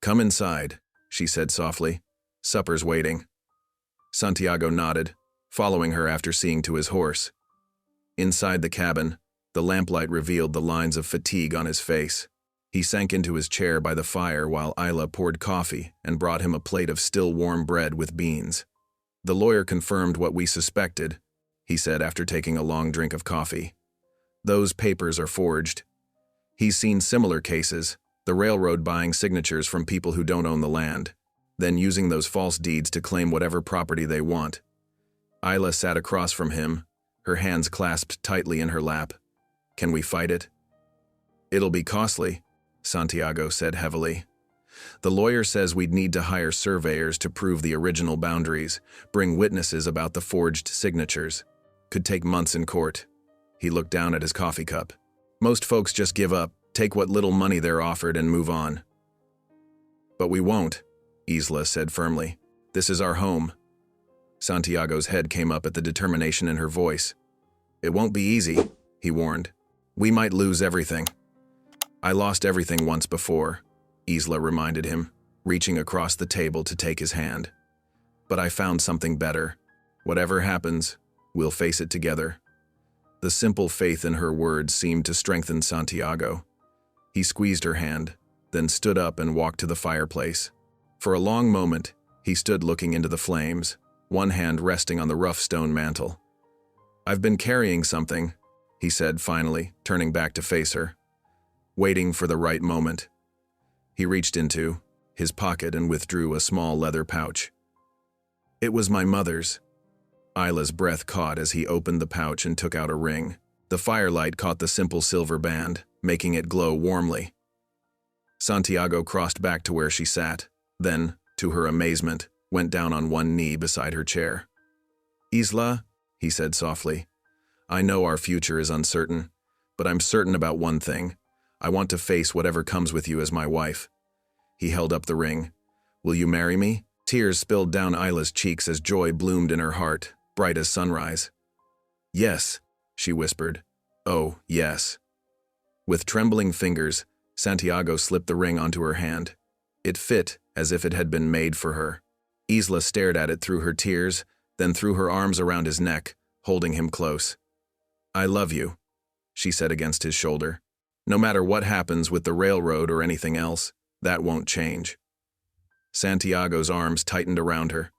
"Come inside," she said softly. "Supper's waiting." Santiago nodded, following her after seeing to his horse. Inside the cabin, the lamplight revealed the lines of fatigue on his face. He sank into his chair by the fire while Isla poured coffee and brought him a plate of still warm bread with beans. "The lawyer confirmed what we suspected," he said after taking a long drink of coffee. "Those papers are forged. He's seen similar cases, the railroad buying signatures from people who don't own the land, then using those false deeds to claim whatever property they want." Isla sat across from him, her hands clasped tightly in her lap. "Can we fight it?" "It'll be costly," Santiago said heavily. "The lawyer says we'd need to hire surveyors to prove the original boundaries, bring witnesses about the forged signatures. Could take months in court." He looked down at his coffee cup. "Most folks just give up, take what little money they're offered and move on." "But we won't," Isla said firmly. "This is our home." Santiago's head came up at the determination in her voice. "It won't be easy," he warned. "We might lose everything." "I lost everything once before," Isla reminded him, reaching across the table to take his hand. "But I found something better. Whatever happens, we'll face it together." The simple faith in her words seemed to strengthen Santiago. He squeezed her hand, then stood up and walked to the fireplace. For a long moment, he stood looking into the flames, one hand resting on the rough stone mantel. "I've been carrying something," he said finally, turning back to face her. Waiting for the right moment. He reached into his pocket and withdrew a small leather pouch. "It was my mother's." Isla's breath caught as he opened the pouch and took out a ring. The firelight caught the simple silver band, making it glow warmly. Santiago crossed back to where she sat, then, to her amazement, went down on one knee beside her chair. "Isla," he said softly, "I know our future is uncertain, but I'm certain about one thing. I want to face whatever comes with you as my wife." He held up the ring. "Will you marry me?" Tears spilled down Isla's cheeks as joy bloomed in her heart, bright as sunrise. "Yes," she whispered. "Oh, yes." With trembling fingers, Santiago slipped the ring onto her hand. It fit as if it had been made for her. Isla stared at it through her tears, then threw her arms around his neck, holding him close. "I love you," she said against his shoulder. "No matter what happens with the railroad or anything else, that won't change." Santiago's arms tightened around her.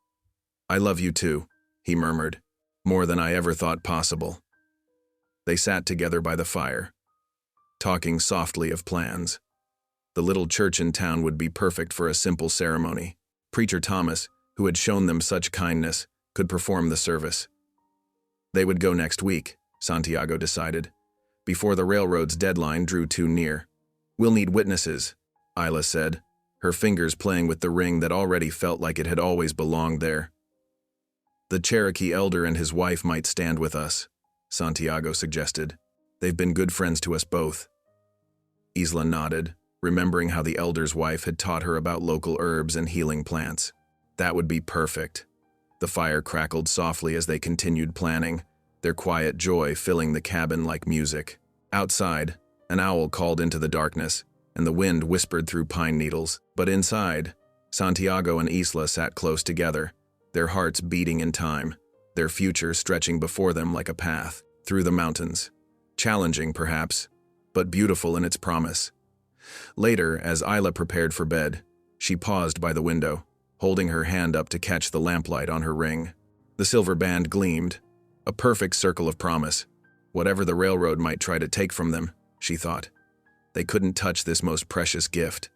"I love you too," he murmured, "more than I ever thought possible." They sat together by the fire, talking softly of plans. The little church in town would be perfect for a simple ceremony. Preacher Thomas, who had shown them such kindness, could perform the service. They would go next week, Santiago decided, before the railroad's deadline drew too near. "We'll need witnesses," Isla said, her fingers playing with the ring that already felt like it had always belonged there. "The Cherokee elder and his wife might stand with us," Santiago suggested. "They've been good friends to us both." Isla nodded, remembering how the elder's wife had taught her about local herbs and healing plants. That would be perfect. The fire crackled softly as they continued planning, their quiet joy filling the cabin like music. Outside, an owl called into the darkness, and the wind whispered through pine needles. But inside, Santiago and Isla sat close together, their hearts beating in time, their future stretching before them like a path through the mountains. Challenging, perhaps, but beautiful in its promise. Later, as Isla prepared for bed, she paused by the window, holding her hand up to catch the lamplight on her ring. The silver band gleamed, a perfect circle of promise. Whatever the railroad might try to take from them, she thought, they couldn't touch this most precious gift,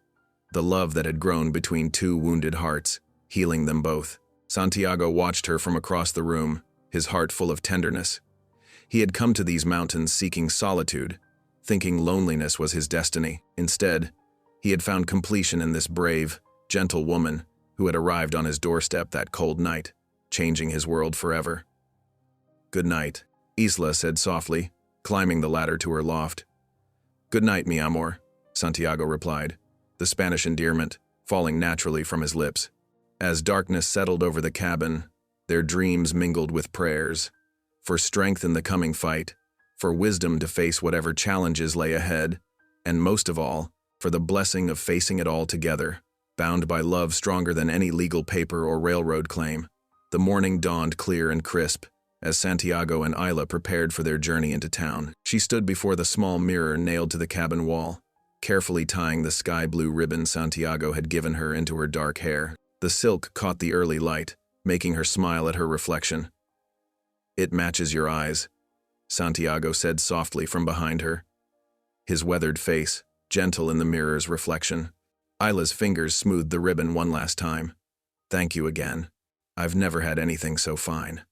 the love that had grown between two wounded hearts, healing them both. Santiago watched her from across the room, his heart full of tenderness. He had come to these mountains seeking solitude, thinking loneliness was his destiny. Instead, he had found completion in this brave, gentle woman who had arrived on his doorstep that cold night, changing his world forever. "Good night," Isla said softly, climbing the ladder to her loft. "Good night, mi amor," Santiago replied, the Spanish endearment falling naturally from his lips. As darkness settled over the cabin, their dreams mingled with prayers, for strength in the coming fight, for wisdom to face whatever challenges lay ahead, and most of all, for the blessing of facing it all together, bound by love stronger than any legal paper or railroad claim. The morning dawned clear and crisp, as Santiago and Isla prepared for their journey into town. She stood before the small mirror nailed to the cabin wall, carefully tying the sky-blue ribbon Santiago had given her into her dark hair. The silk caught the early light, making her smile at her reflection. "It matches your eyes," Santiago said softly from behind her, his weathered face gentle in the mirror's reflection. Isla's fingers smoothed the ribbon one last time. "Thank you again. I've never had anything so fine."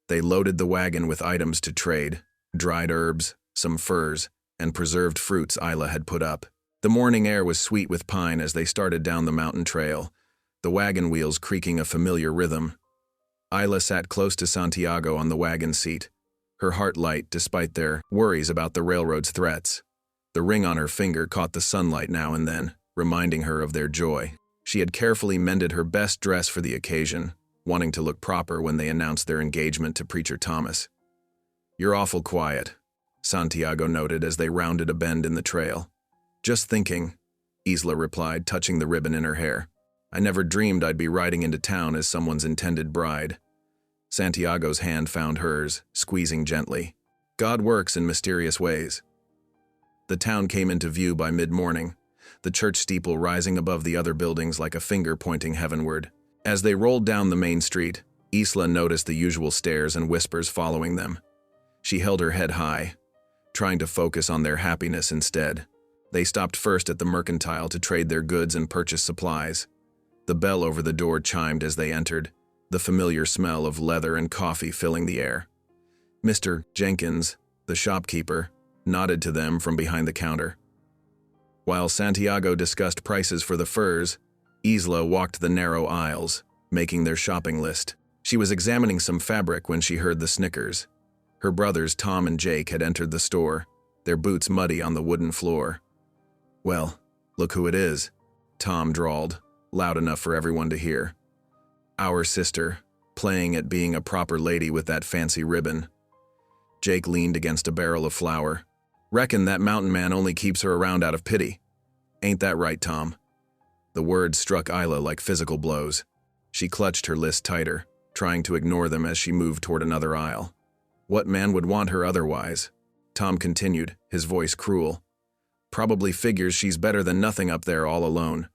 They loaded the wagon with items to trade, dried herbs, some furs, and preserved fruits Isla had put up. The morning air was sweet with pine as they started down the mountain trail, the wagon wheels creaking a familiar rhythm. Isla sat close to Santiago on the wagon seat, her heart light despite their worries about the railroad's threats. The ring on her finger caught the sunlight now and then, reminding her of their joy. She had carefully mended her best dress for the occasion, wanting to look proper when they announced their engagement to Preacher Thomas. "You're awful quiet," Santiago noted as they rounded a bend in the trail. "Just thinking," Isla replied, touching the ribbon in her hair. "I never dreamed I'd be riding into town as someone's intended bride." Santiago's hand found hers, squeezing gently. "God works in mysterious ways." The town came into view by mid-morning, the church steeple rising above the other buildings like a finger pointing heavenward. As they rolled down the main street, Isla noticed the usual stares and whispers following them. She held her head high, trying to focus on their happiness instead. They stopped first at the mercantile to trade their goods and purchase supplies. The bell over the door chimed as they entered, the familiar smell of leather and coffee filling the air. Mr. Jenkins, the shopkeeper, nodded to them from behind the counter. While Santiago discussed prices for the furs, Isla walked the narrow aisles, making their shopping list. She was examining some fabric when she heard the snickers. Her brothers Tom and Jake had entered the store, their boots muddy on the wooden floor. "Well, look who it is," Tom drawled, loud enough for everyone to hear. "Our sister, playing at being a proper lady with that fancy ribbon." Jake leaned against a barrel of flour. "Reckon that mountain man only keeps her around out of pity. Ain't that right, Tom?" The words struck Isla like physical blows. She clutched her list tighter, trying to ignore them as she moved toward another aisle. "What man would want her otherwise?" Tom continued, his voice cruel. "Probably figures she's better than nothing up there all alone."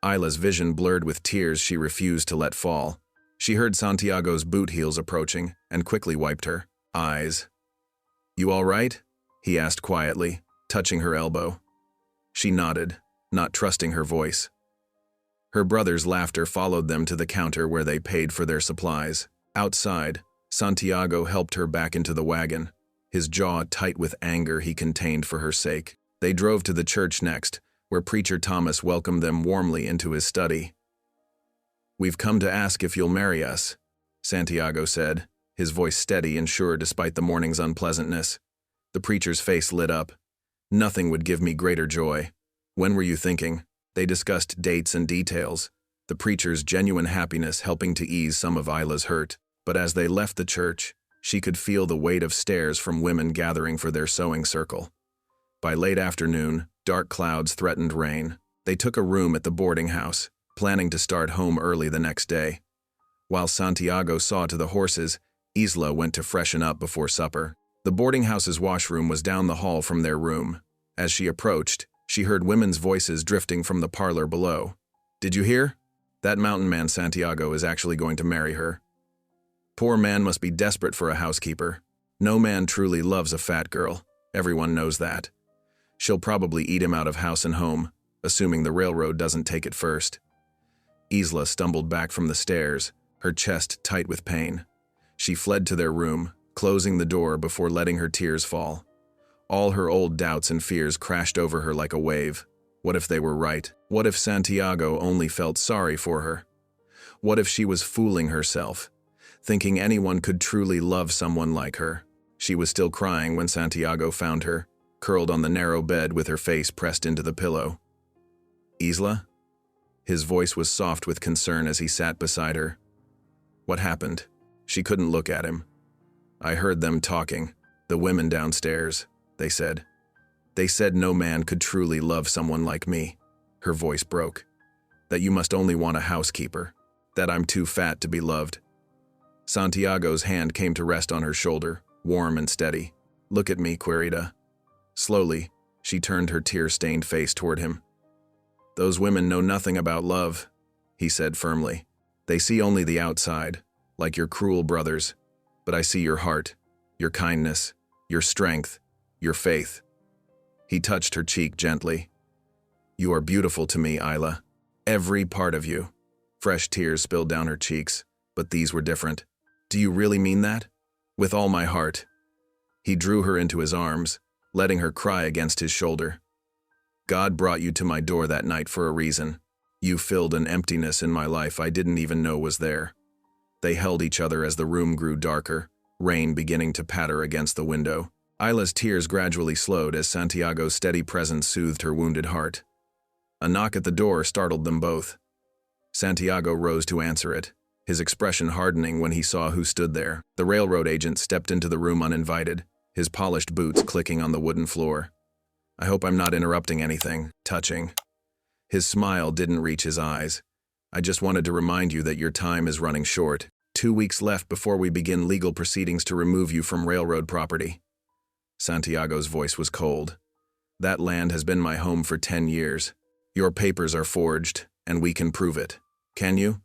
Isla's vision blurred with tears she refused to let fall. She heard Santiago's boot heels approaching and quickly wiped her eyes. "You all right?" he asked quietly, touching her elbow. She nodded, not trusting her voice. Her brother's laughter followed them to the counter where they paid for their supplies. Outside, Santiago helped her back into the wagon, his jaw tight with anger he contained for her sake. They drove to the church next, where Preacher Thomas welcomed them warmly into his study. "We've come to ask if you'll marry us," Santiago said, his voice steady and sure despite the morning's unpleasantness. The preacher's face lit up. "Nothing would give me greater joy. When were you thinking?" They discussed dates and details, the preacher's genuine happiness helping to ease some of Isla's hurt. But as they left the church, she could feel the weight of stares from women gathering for their sewing circle. By late afternoon, dark clouds threatened rain. They took a room at the boarding house, planning to start home early the next day. While Santiago saw to the horses, Isla went to freshen up before supper. The boarding house's washroom was down the hall from their room. As she approached, she heard women's voices drifting from the parlor below. "Did you hear? That mountain man Santiago is actually going to marry her. Poor man must be desperate for a housekeeper. No man truly loves a fat girl. Everyone knows that. She'll probably eat him out of house and home, assuming the railroad doesn't take it first." Isla stumbled back from the stairs, her chest tight with pain. She fled to their room, closing the door before letting her tears fall. All her old doubts and fears crashed over her like a wave. What if they were right? What if Santiago only felt sorry for her? What if she was fooling herself, thinking anyone could truly love someone like her? She was still crying when Santiago found her, curled on the narrow bed with her face pressed into the pillow. "Isla?" His voice was soft with concern as he sat beside her. "What happened?" She couldn't look at him. "I heard them talking, the women downstairs," they said. "They said no man could truly love someone like me." Her voice broke. "That you must only want a housekeeper. That I'm too fat to be loved." Santiago's hand came to rest on her shoulder, warm and steady. "Look at me, Querida." Slowly, She turned her tear-stained face toward him. "Those women know nothing about love," he said firmly. "They see only the outside, like your cruel brothers. But I see your heart, your kindness, your strength, your faith." He touched her cheek gently. "You are beautiful to me, Isla. Every part of you." Fresh tears spilled down her cheeks, but these were different. "Do you really mean that?" "With all my heart." He drew her into his arms, letting her cry against his shoulder. "God brought you to my door that night for a reason. You filled an emptiness in my life I didn't even know was there." They held each other as the room grew darker, rain beginning to patter against the window. Isla's tears gradually slowed as Santiago's steady presence soothed her wounded heart. A knock at the door startled them both. Santiago rose to answer it, his expression hardening when he saw who stood there. The railroad agent stepped into the room uninvited, his polished boots clicking on the wooden floor. "I hope I'm not interrupting anything." Touching. His smile didn't reach his eyes. "I just wanted to remind you that your time is running short. 2 weeks left before we begin legal proceedings to remove you from railroad property." Santiago's voice was cold. "That land has been my home for 10 years. Your papers are forged, and we can prove it. Can you?"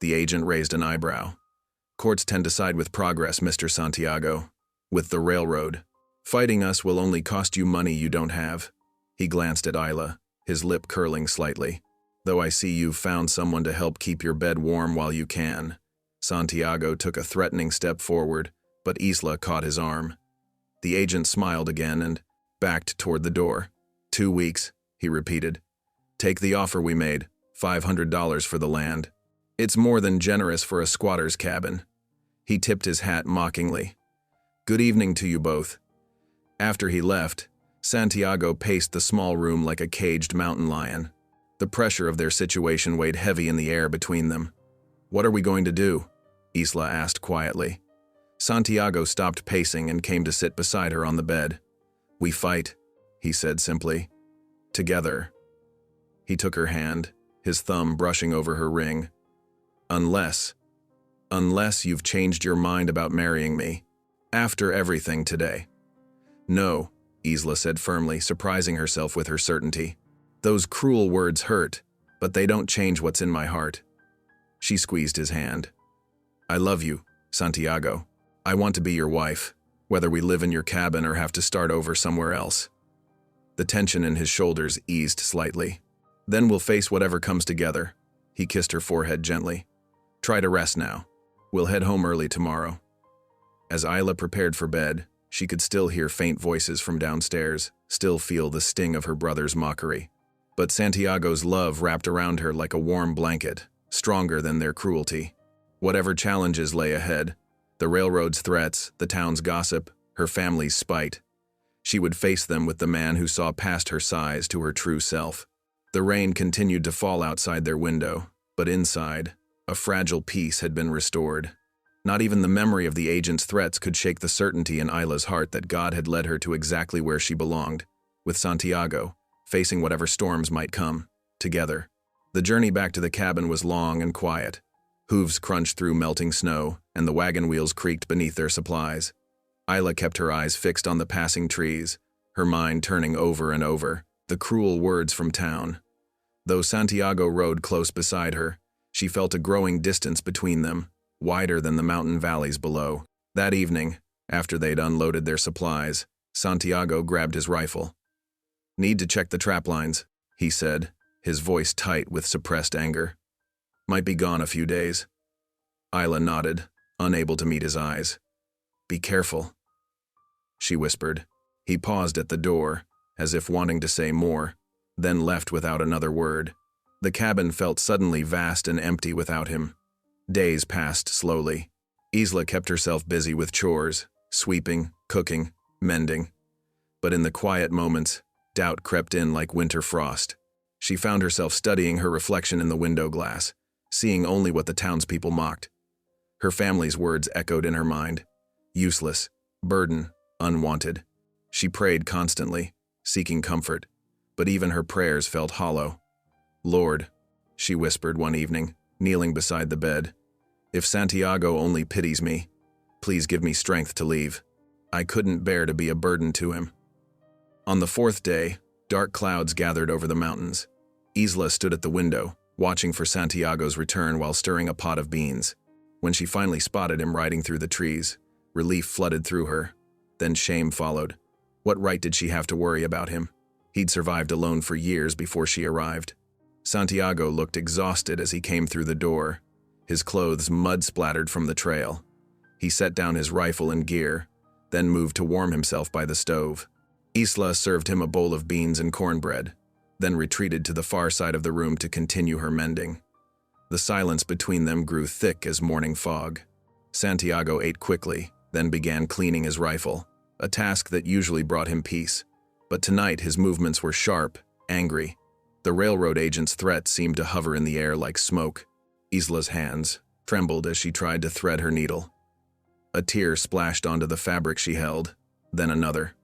The agent raised an eyebrow. "Courts tend to side with progress, Mr. Santiago. With the railroad. Fighting us will only cost you money you don't have." He glanced at Isla, his lip curling slightly. "Though I see you've found someone to help keep your bed warm while you can." Santiago took a threatening step forward, but Isla caught his arm. The agent smiled again and backed toward the door. 2 weeks, he repeated. "Take the offer we made, $500 for the land. It's more than generous for a squatter's cabin." He tipped his hat mockingly. "Good evening to you both." After he left, Santiago paced the small room like a caged mountain lion. The pressure of their situation weighed heavy in the air between them. "What are we going to do?" Isla asked quietly. Santiago stopped pacing and came to sit beside her on the bed. "We fight," he said simply. "Together." He took her hand, his thumb brushing over her ring. Unless you've changed your mind about marrying me. After everything today." "No," Isla said firmly, surprising herself with her certainty. "Those cruel words hurt, but they don't change what's in my heart." She squeezed his hand. "I love you, Santiago. I want to be your wife, whether we live in your cabin or have to start over somewhere else." The tension in his shoulders eased slightly. "Then we'll face whatever comes together." He kissed her forehead gently. "Try to rest now. We'll head home early tomorrow." As Isla prepared for bed, she could still hear faint voices from downstairs, still feel the sting of her brother's mockery. But Santiago's love wrapped around her like a warm blanket, stronger than their cruelty. Whatever challenges lay ahead, the railroad's threats, the town's gossip, her family's spite, she would face them with the man who saw past her size to her true self. The rain continued to fall outside their window, but inside, a fragile peace had been restored. Not even the memory of the agent's threats could shake the certainty in Isla's heart that God had led her to exactly where she belonged, with Santiago, facing whatever storms might come, together. The journey back to the cabin was long and quiet. Hooves crunched through melting snow, and the wagon wheels creaked beneath their supplies. Isla kept her eyes fixed on the passing trees, her mind turning over and over, the cruel words from town. Though Santiago rode close beside her, she felt a growing distance between them, wider than the mountain valleys below. That evening, after they'd unloaded their supplies, Santiago grabbed his rifle. "Need to check the trap lines," he said, his voice tight with suppressed anger. "Might be gone a few days." Isla nodded, unable to meet his eyes. "Be careful," she whispered. He paused at the door, as if wanting to say more, then left without another word. The cabin felt suddenly vast and empty without him. Days passed slowly. Isla kept herself busy with chores, sweeping, cooking, mending. But in the quiet moments, doubt crept in like winter frost. She found herself studying her reflection in the window glass, seeing only what the townspeople mocked. Her family's words echoed in her mind. Useless, burden, unwanted. She prayed constantly, seeking comfort, but even her prayers felt hollow. "Lord," she whispered one evening, kneeling beside the bed, "if Santiago only pities me, please give me strength to leave. I couldn't bear to be a burden to him." On the 4th day, Dark clouds gathered over the mountains. Isla stood at the window, watching for Santiago's return while stirring a pot of beans. When she finally spotted him riding through the trees, relief flooded through her. Then shame followed. What right did she have to worry about him? He'd survived alone for years before she arrived. Santiago looked exhausted as he came through the door, his clothes mud-splattered from the trail. He set down his rifle and gear, then moved to warm himself by the stove. Isla served him a bowl of beans and cornbread, then retreated to the far side of the room to continue her mending. The silence between them grew thick as morning fog. Santiago ate quickly, then began cleaning his rifle, a task that usually brought him peace. But tonight his movements were sharp, angry. The railroad agent's threat seemed to hover in the air like smoke. Isla's hands trembled as she tried to thread her needle. A tear splashed onto the fabric she held, then another.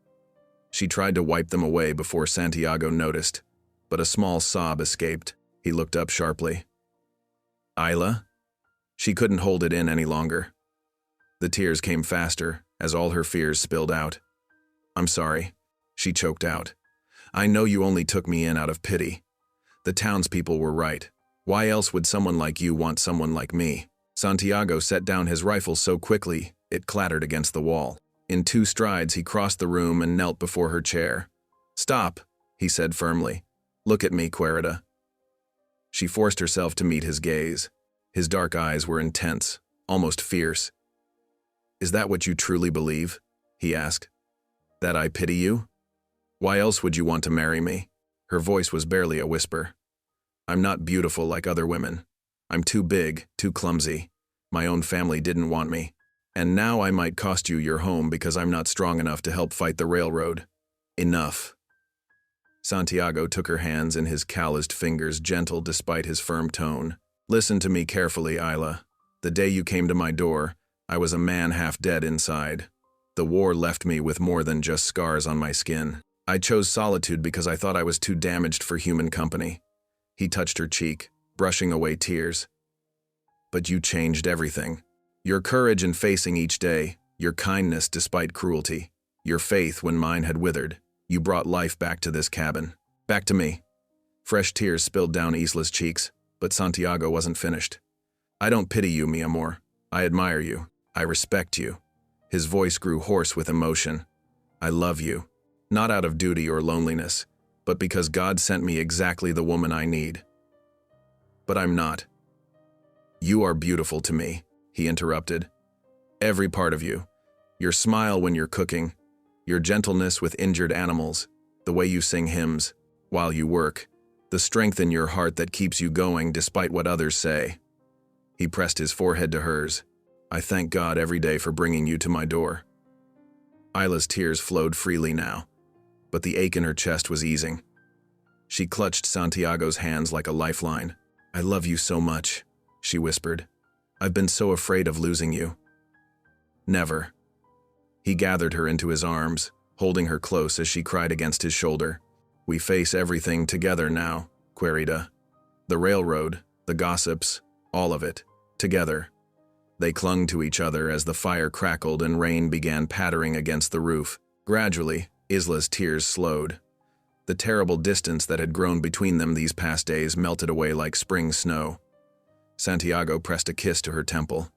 She tried to wipe them away before Santiago noticed, but a small sob escaped. He looked up sharply. Isla? She couldn't hold it in any longer. The tears came faster as all her fears spilled out. I'm sorry, she choked out. I know you only took me in out of pity. The townspeople were right. Why else would someone like you want someone like me? Santiago set down his rifle so quickly, it clattered against the wall. In 2 strides, he crossed the room and knelt before her chair. Stop, he said firmly. Look at me, Querida. She forced herself to meet his gaze. His dark eyes were intense, almost fierce. Is that what you truly believe? He asked. That I pity you? Why else would you want to marry me? Her voice was barely a whisper. I'm not beautiful like other women. I'm too big, too clumsy. My own family didn't want me. And now I might cost you your home because I'm not strong enough to help fight the railroad. Enough. Santiago took her hands in his calloused fingers, gentle despite his firm tone. Listen to me carefully, Isla. The day you came to my door, I was a man half dead inside. The war left me with more than just scars on my skin. I chose solitude because I thought I was too damaged for human company. He touched her cheek, brushing away tears. But you changed everything. Your courage in facing each day, your kindness despite cruelty, your faith when mine had withered. You brought life back to this cabin. Back to me. Fresh tears spilled down Isla's cheeks, but Santiago wasn't finished. I don't pity you, mi amor. I admire you. I respect you. His voice grew hoarse with emotion. I love you. Not out of duty or loneliness, but because God sent me exactly the woman I need. But I'm not. You are beautiful to me, he interrupted. Every part of you. Your smile when you're cooking, your gentleness with injured animals, the way you sing hymns while you work, the strength in your heart that keeps you going despite what others say. He pressed his forehead to hers. I thank God every day for bringing you to my door. Isla's tears flowed freely now, but the ache in her chest was easing. She clutched Santiago's hands like a lifeline. I love you so much, she whispered. I've been so afraid of losing you. Never. He gathered her into his arms, holding her close as she cried against his shoulder. We face everything together now, Querida. The railroad, the gossips, all of it, together. They clung to each other as the fire crackled and rain began pattering against the roof. Gradually, Isla's tears slowed. The terrible distance that had grown between them these past days melted away like spring snow. Santiago pressed a kiss to her temple.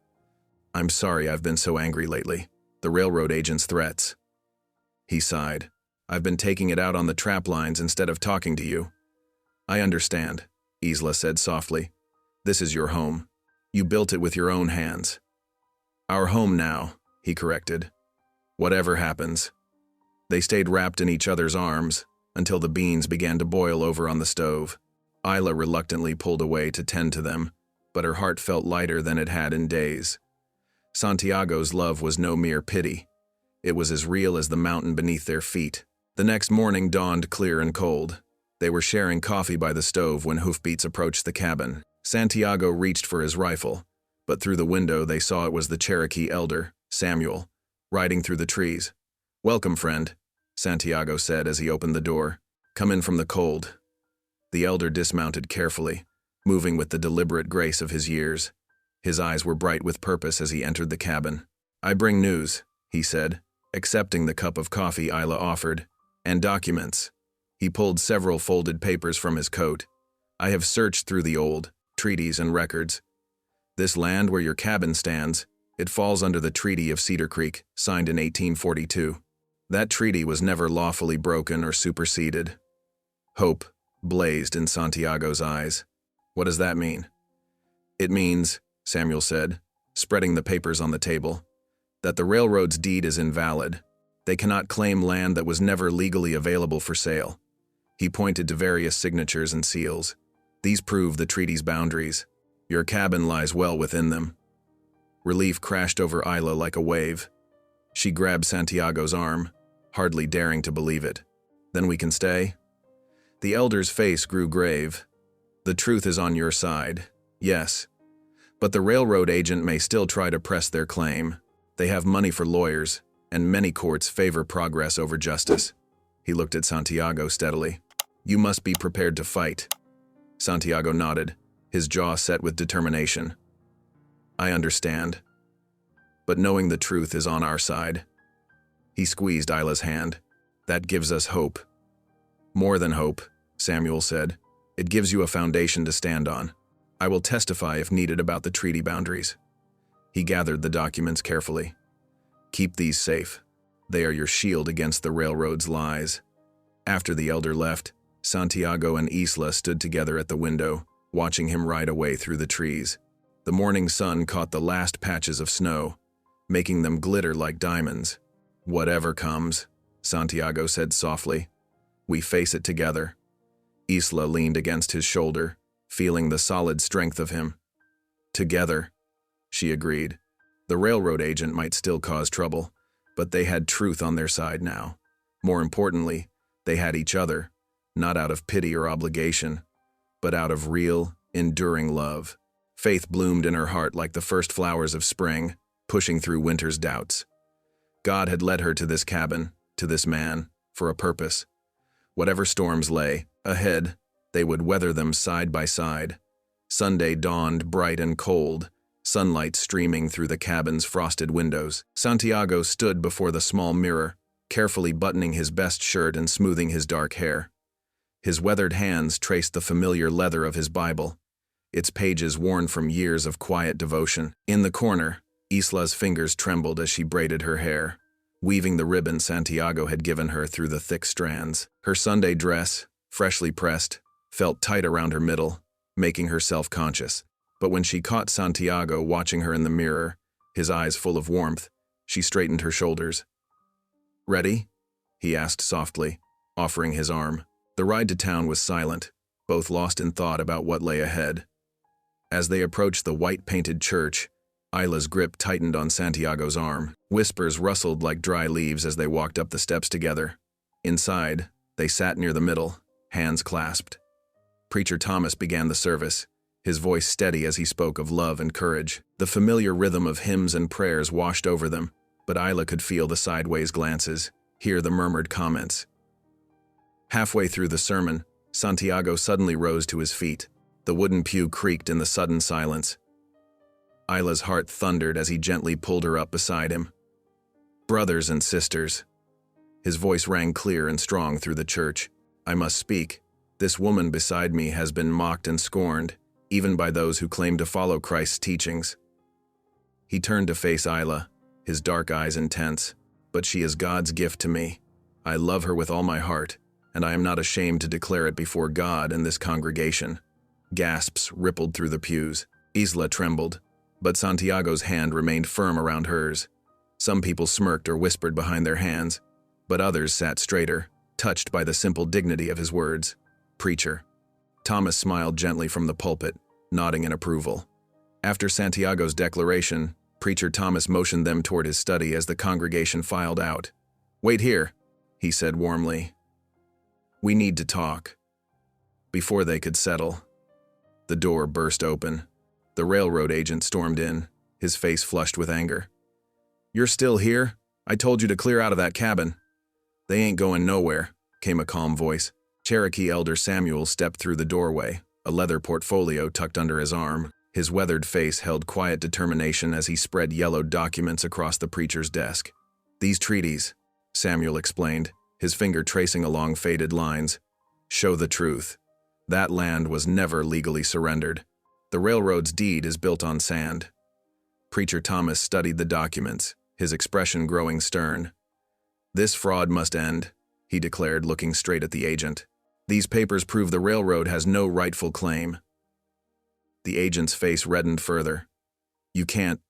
I'm sorry I've been so angry lately. The railroad agent's threats. He sighed. I've been taking it out on the trap lines instead of talking to you. I understand, Isla said softly. This is your home. You built it with your own hands. Our home now, he corrected. Whatever happens. They stayed wrapped in each other's arms until the beans began to boil over on the stove. Isla reluctantly pulled away to tend to them, but her heart felt lighter than it had in days. Santiago's love was no mere pity. It was as real as the mountain beneath their feet. The next morning dawned clear and cold. They were sharing coffee by the stove when hoofbeats approached the cabin. Santiago reached for his rifle, but through the window they saw it was the Cherokee elder, Samuel, riding through the trees. Welcome, friend, Santiago said as he opened the door. Come in from the cold. The elder dismounted carefully, moving with the deliberate grace of his years. His eyes were bright with purpose as he entered the cabin. I bring news, he said, accepting the cup of coffee Isla offered, and documents. He pulled several folded papers from his coat. I have searched through the old treaties and records. This land where your cabin stands, it falls under the Treaty of Cedar Creek, signed in 1842. That treaty was never lawfully broken or superseded. Hope blazed in Santiago's eyes. What does that mean? It means, Samuel said, spreading the papers on the table, that the railroad's deed is invalid. They cannot claim land that was never legally available for sale. He pointed to various signatures and seals. These prove the treaty's boundaries. Your cabin lies well within them. Relief crashed over Isla like a wave. She grabbed Santiago's arm, hardly daring to believe it. Then we can stay? The elder's face grew grave. The truth is on your side, yes. But the railroad agent may still try to press their claim. They have money for lawyers, and many courts favor progress over justice. He looked at Santiago steadily. You must be prepared to fight. Santiago nodded, his jaw set with determination. I understand. But knowing the truth is on our side. He squeezed Isla's hand. That gives us hope. More than hope, Samuel said. It gives you a foundation to stand on. I will testify if needed about the treaty boundaries. He gathered the documents carefully. Keep these safe. They are your shield against the railroad's lies. After the elder left, Santiago and Isla stood together at the window, watching him ride away through the trees. The morning sun caught the last patches of snow, making them glitter like diamonds. Whatever comes, Santiago said softly, we face it together. Isla leaned against his shoulder, feeling the solid strength of him. Together, she agreed. The railroad agent might still cause trouble, but they had truth on their side now. More importantly, they had each other, not out of pity or obligation, but out of real, enduring love. Faith bloomed in her heart like the first flowers of spring, pushing through winter's doubts. God had led her to this cabin, to this man, for a purpose. Whatever storms lay ahead, they would weather them side by side. Sunday dawned bright and cold, sunlight streaming through the cabin's frosted windows. Santiago stood before the small mirror, carefully buttoning his best shirt and smoothing his dark hair. His weathered hands traced the familiar leather of his Bible, its pages worn from years of quiet devotion. In the corner, Isla's fingers trembled as she braided her hair, weaving the ribbon Santiago had given her through the thick strands. Her Sunday dress, freshly pressed, felt tight around her middle, making her self-conscious. But when she caught Santiago watching her in the mirror, his eyes full of warmth, she straightened her shoulders. Ready? He asked softly, offering his arm. The ride to town was silent, both lost in thought about what lay ahead. As they approached the white-painted church, Isla's grip tightened on Santiago's arm. Whispers rustled like dry leaves as they walked up the steps together. Inside, they sat near the middle, hands clasped. Preacher Thomas began the service, his voice steady as he spoke of love and courage. The familiar rhythm of hymns and prayers washed over them, but Isla could feel the sideways glances, hear the murmured comments. Halfway through the sermon, Santiago suddenly rose to his feet. The wooden pew creaked in the sudden silence. Isla's heart thundered as he gently pulled her up beside him. Brothers and sisters. His voice rang clear and strong through the church. I must speak. This woman beside me has been mocked and scorned, even by those who claim to follow Christ's teachings. He turned to face Isla, his dark eyes intense. But she is God's gift to me. I love her with all my heart, and I am not ashamed to declare it before God and this congregation. Gasps rippled through the pews. Isla trembled, but Santiago's hand remained firm around hers. Some people smirked or whispered behind their hands, but others sat straighter, touched by the simple dignity of his words. Preacher. Thomas smiled gently from the pulpit, nodding in approval. After Santiago's declaration, Preacher Thomas motioned them toward his study as the congregation filed out. Wait here, he said warmly. We need to talk. Before they could settle, the door burst open. The railroad agent stormed in, his face flushed with anger. You're still here? I told you to clear out of that cabin. They ain't going nowhere, came a calm voice. Cherokee Elder Samuel stepped through the doorway, a leather portfolio tucked under his arm. His weathered face held quiet determination as he spread yellowed documents across the preacher's desk. These treaties, Samuel explained, his finger tracing along faded lines, Show the truth. That land was never legally surrendered. The railroad's deed is built on sand. Preacher Thomas studied the documents, his expression growing stern. This fraud must end, he declared, looking straight at the agent. These papers prove the railroad has no rightful claim. The agent's face reddened further. You can't.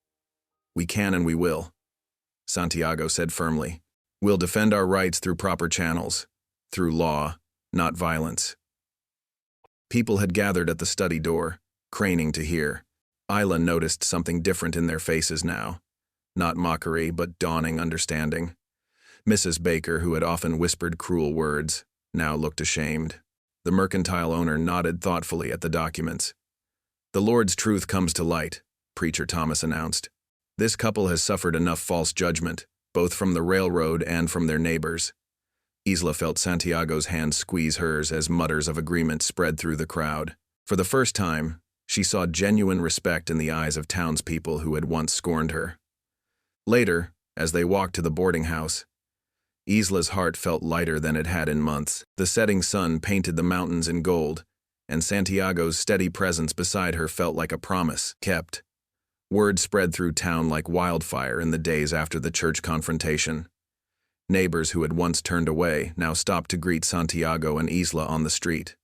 We can and we will, Santiago said firmly. We'll defend our rights through proper channels, through law, not violence. People had gathered at the study door, craning to hear. Isla noticed something different in their faces now. Not mockery, but dawning understanding. Mrs. Baker, who had often whispered cruel words, now looked ashamed. The mercantile owner nodded thoughtfully at the documents. The Lord's truth comes to light, Preacher Thomas announced. This couple has suffered enough false judgment, both from the railroad and from their neighbors. Isla felt Santiago's hand squeeze hers as mutters of agreement spread through the crowd. For the first time, she saw genuine respect in the eyes of townspeople who had once scorned her. Later, as they walked to the boarding house, Isla's heart felt lighter than it had in months. The setting sun painted the mountains in gold, and Santiago's steady presence beside her felt like a promise kept. Word spread through town like wildfire in the days after the church confrontation. Neighbors who had once turned away now stopped to greet Santiago and Isla on the street.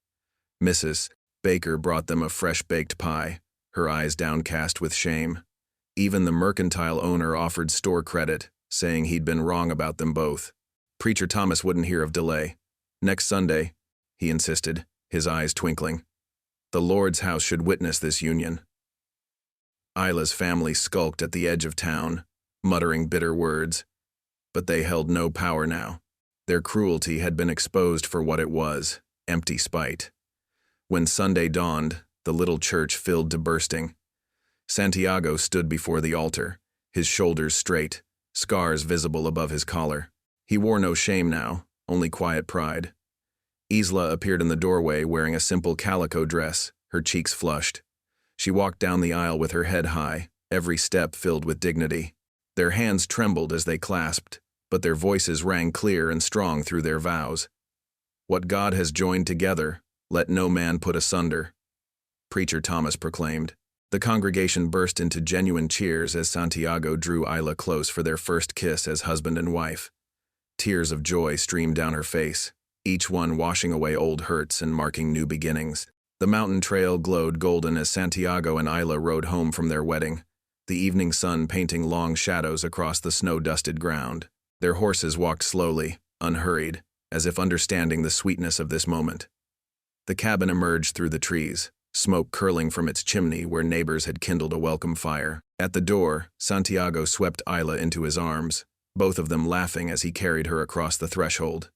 Mrs. Baker brought them a fresh baked pie, her eyes downcast with shame. Even the mercantile owner offered store credit, saying he'd been wrong about them both. Preacher Thomas wouldn't hear of delay. Next Sunday, he insisted, his eyes twinkling. The Lord's house should witness this union. Isla's family skulked at the edge of town, muttering bitter words. But they held no power now. Their cruelty had been exposed for what it was, empty spite. When Sunday dawned, the little church filled to bursting. Santiago stood before the altar, his shoulders straight, scars visible above his collar. He wore no shame now, only quiet pride. Isla appeared in the doorway wearing a simple calico dress, her cheeks flushed. She walked down the aisle with her head high, every step filled with dignity. Their hands trembled as they clasped, but their voices rang clear and strong through their vows. What God has joined together, let no man put asunder, Preacher Thomas proclaimed. The congregation burst into genuine cheers as Santiago drew Isla close for their first kiss as husband and wife. Tears of joy streamed down her face, each one washing away old hurts and marking new beginnings. The mountain trail glowed golden as Santiago and Isla rode home from their wedding, the evening sun painting long shadows across the snow-dusted ground. Their horses walked slowly, unhurried, as if understanding the sweetness of this moment. The cabin emerged through the trees, smoke curling from its chimney where neighbors had kindled a welcome fire. At the door, Santiago swept Isla into his arms, both of them laughing as he carried her across the threshold.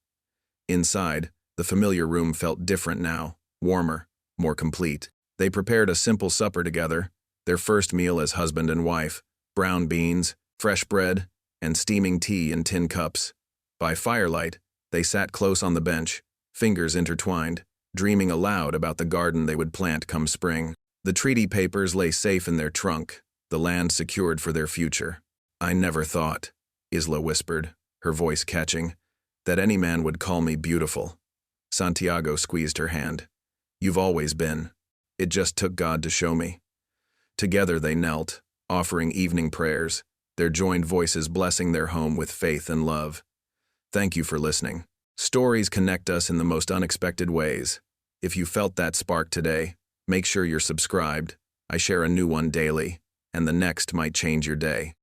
Inside, the familiar room felt different now, warmer, more complete. They prepared a simple supper together, their first meal as husband and wife, brown beans, fresh bread, and steaming tea in tin cups. By firelight, they sat close on the bench, fingers intertwined, dreaming aloud about the garden they would plant come spring. The treaty papers lay safe in their trunk, the land secured for their future. I never thought, Isla whispered, her voice catching, that any man would call me beautiful. Santiago squeezed her hand. You've always been. It just took God to show me. Together they knelt, offering evening prayers, their joined voices blessing their home with faith and love. Thank you for listening. Stories connect us in the most unexpected ways. If you felt that spark today, make sure you're subscribed. I share a new one daily, and the next might change your day.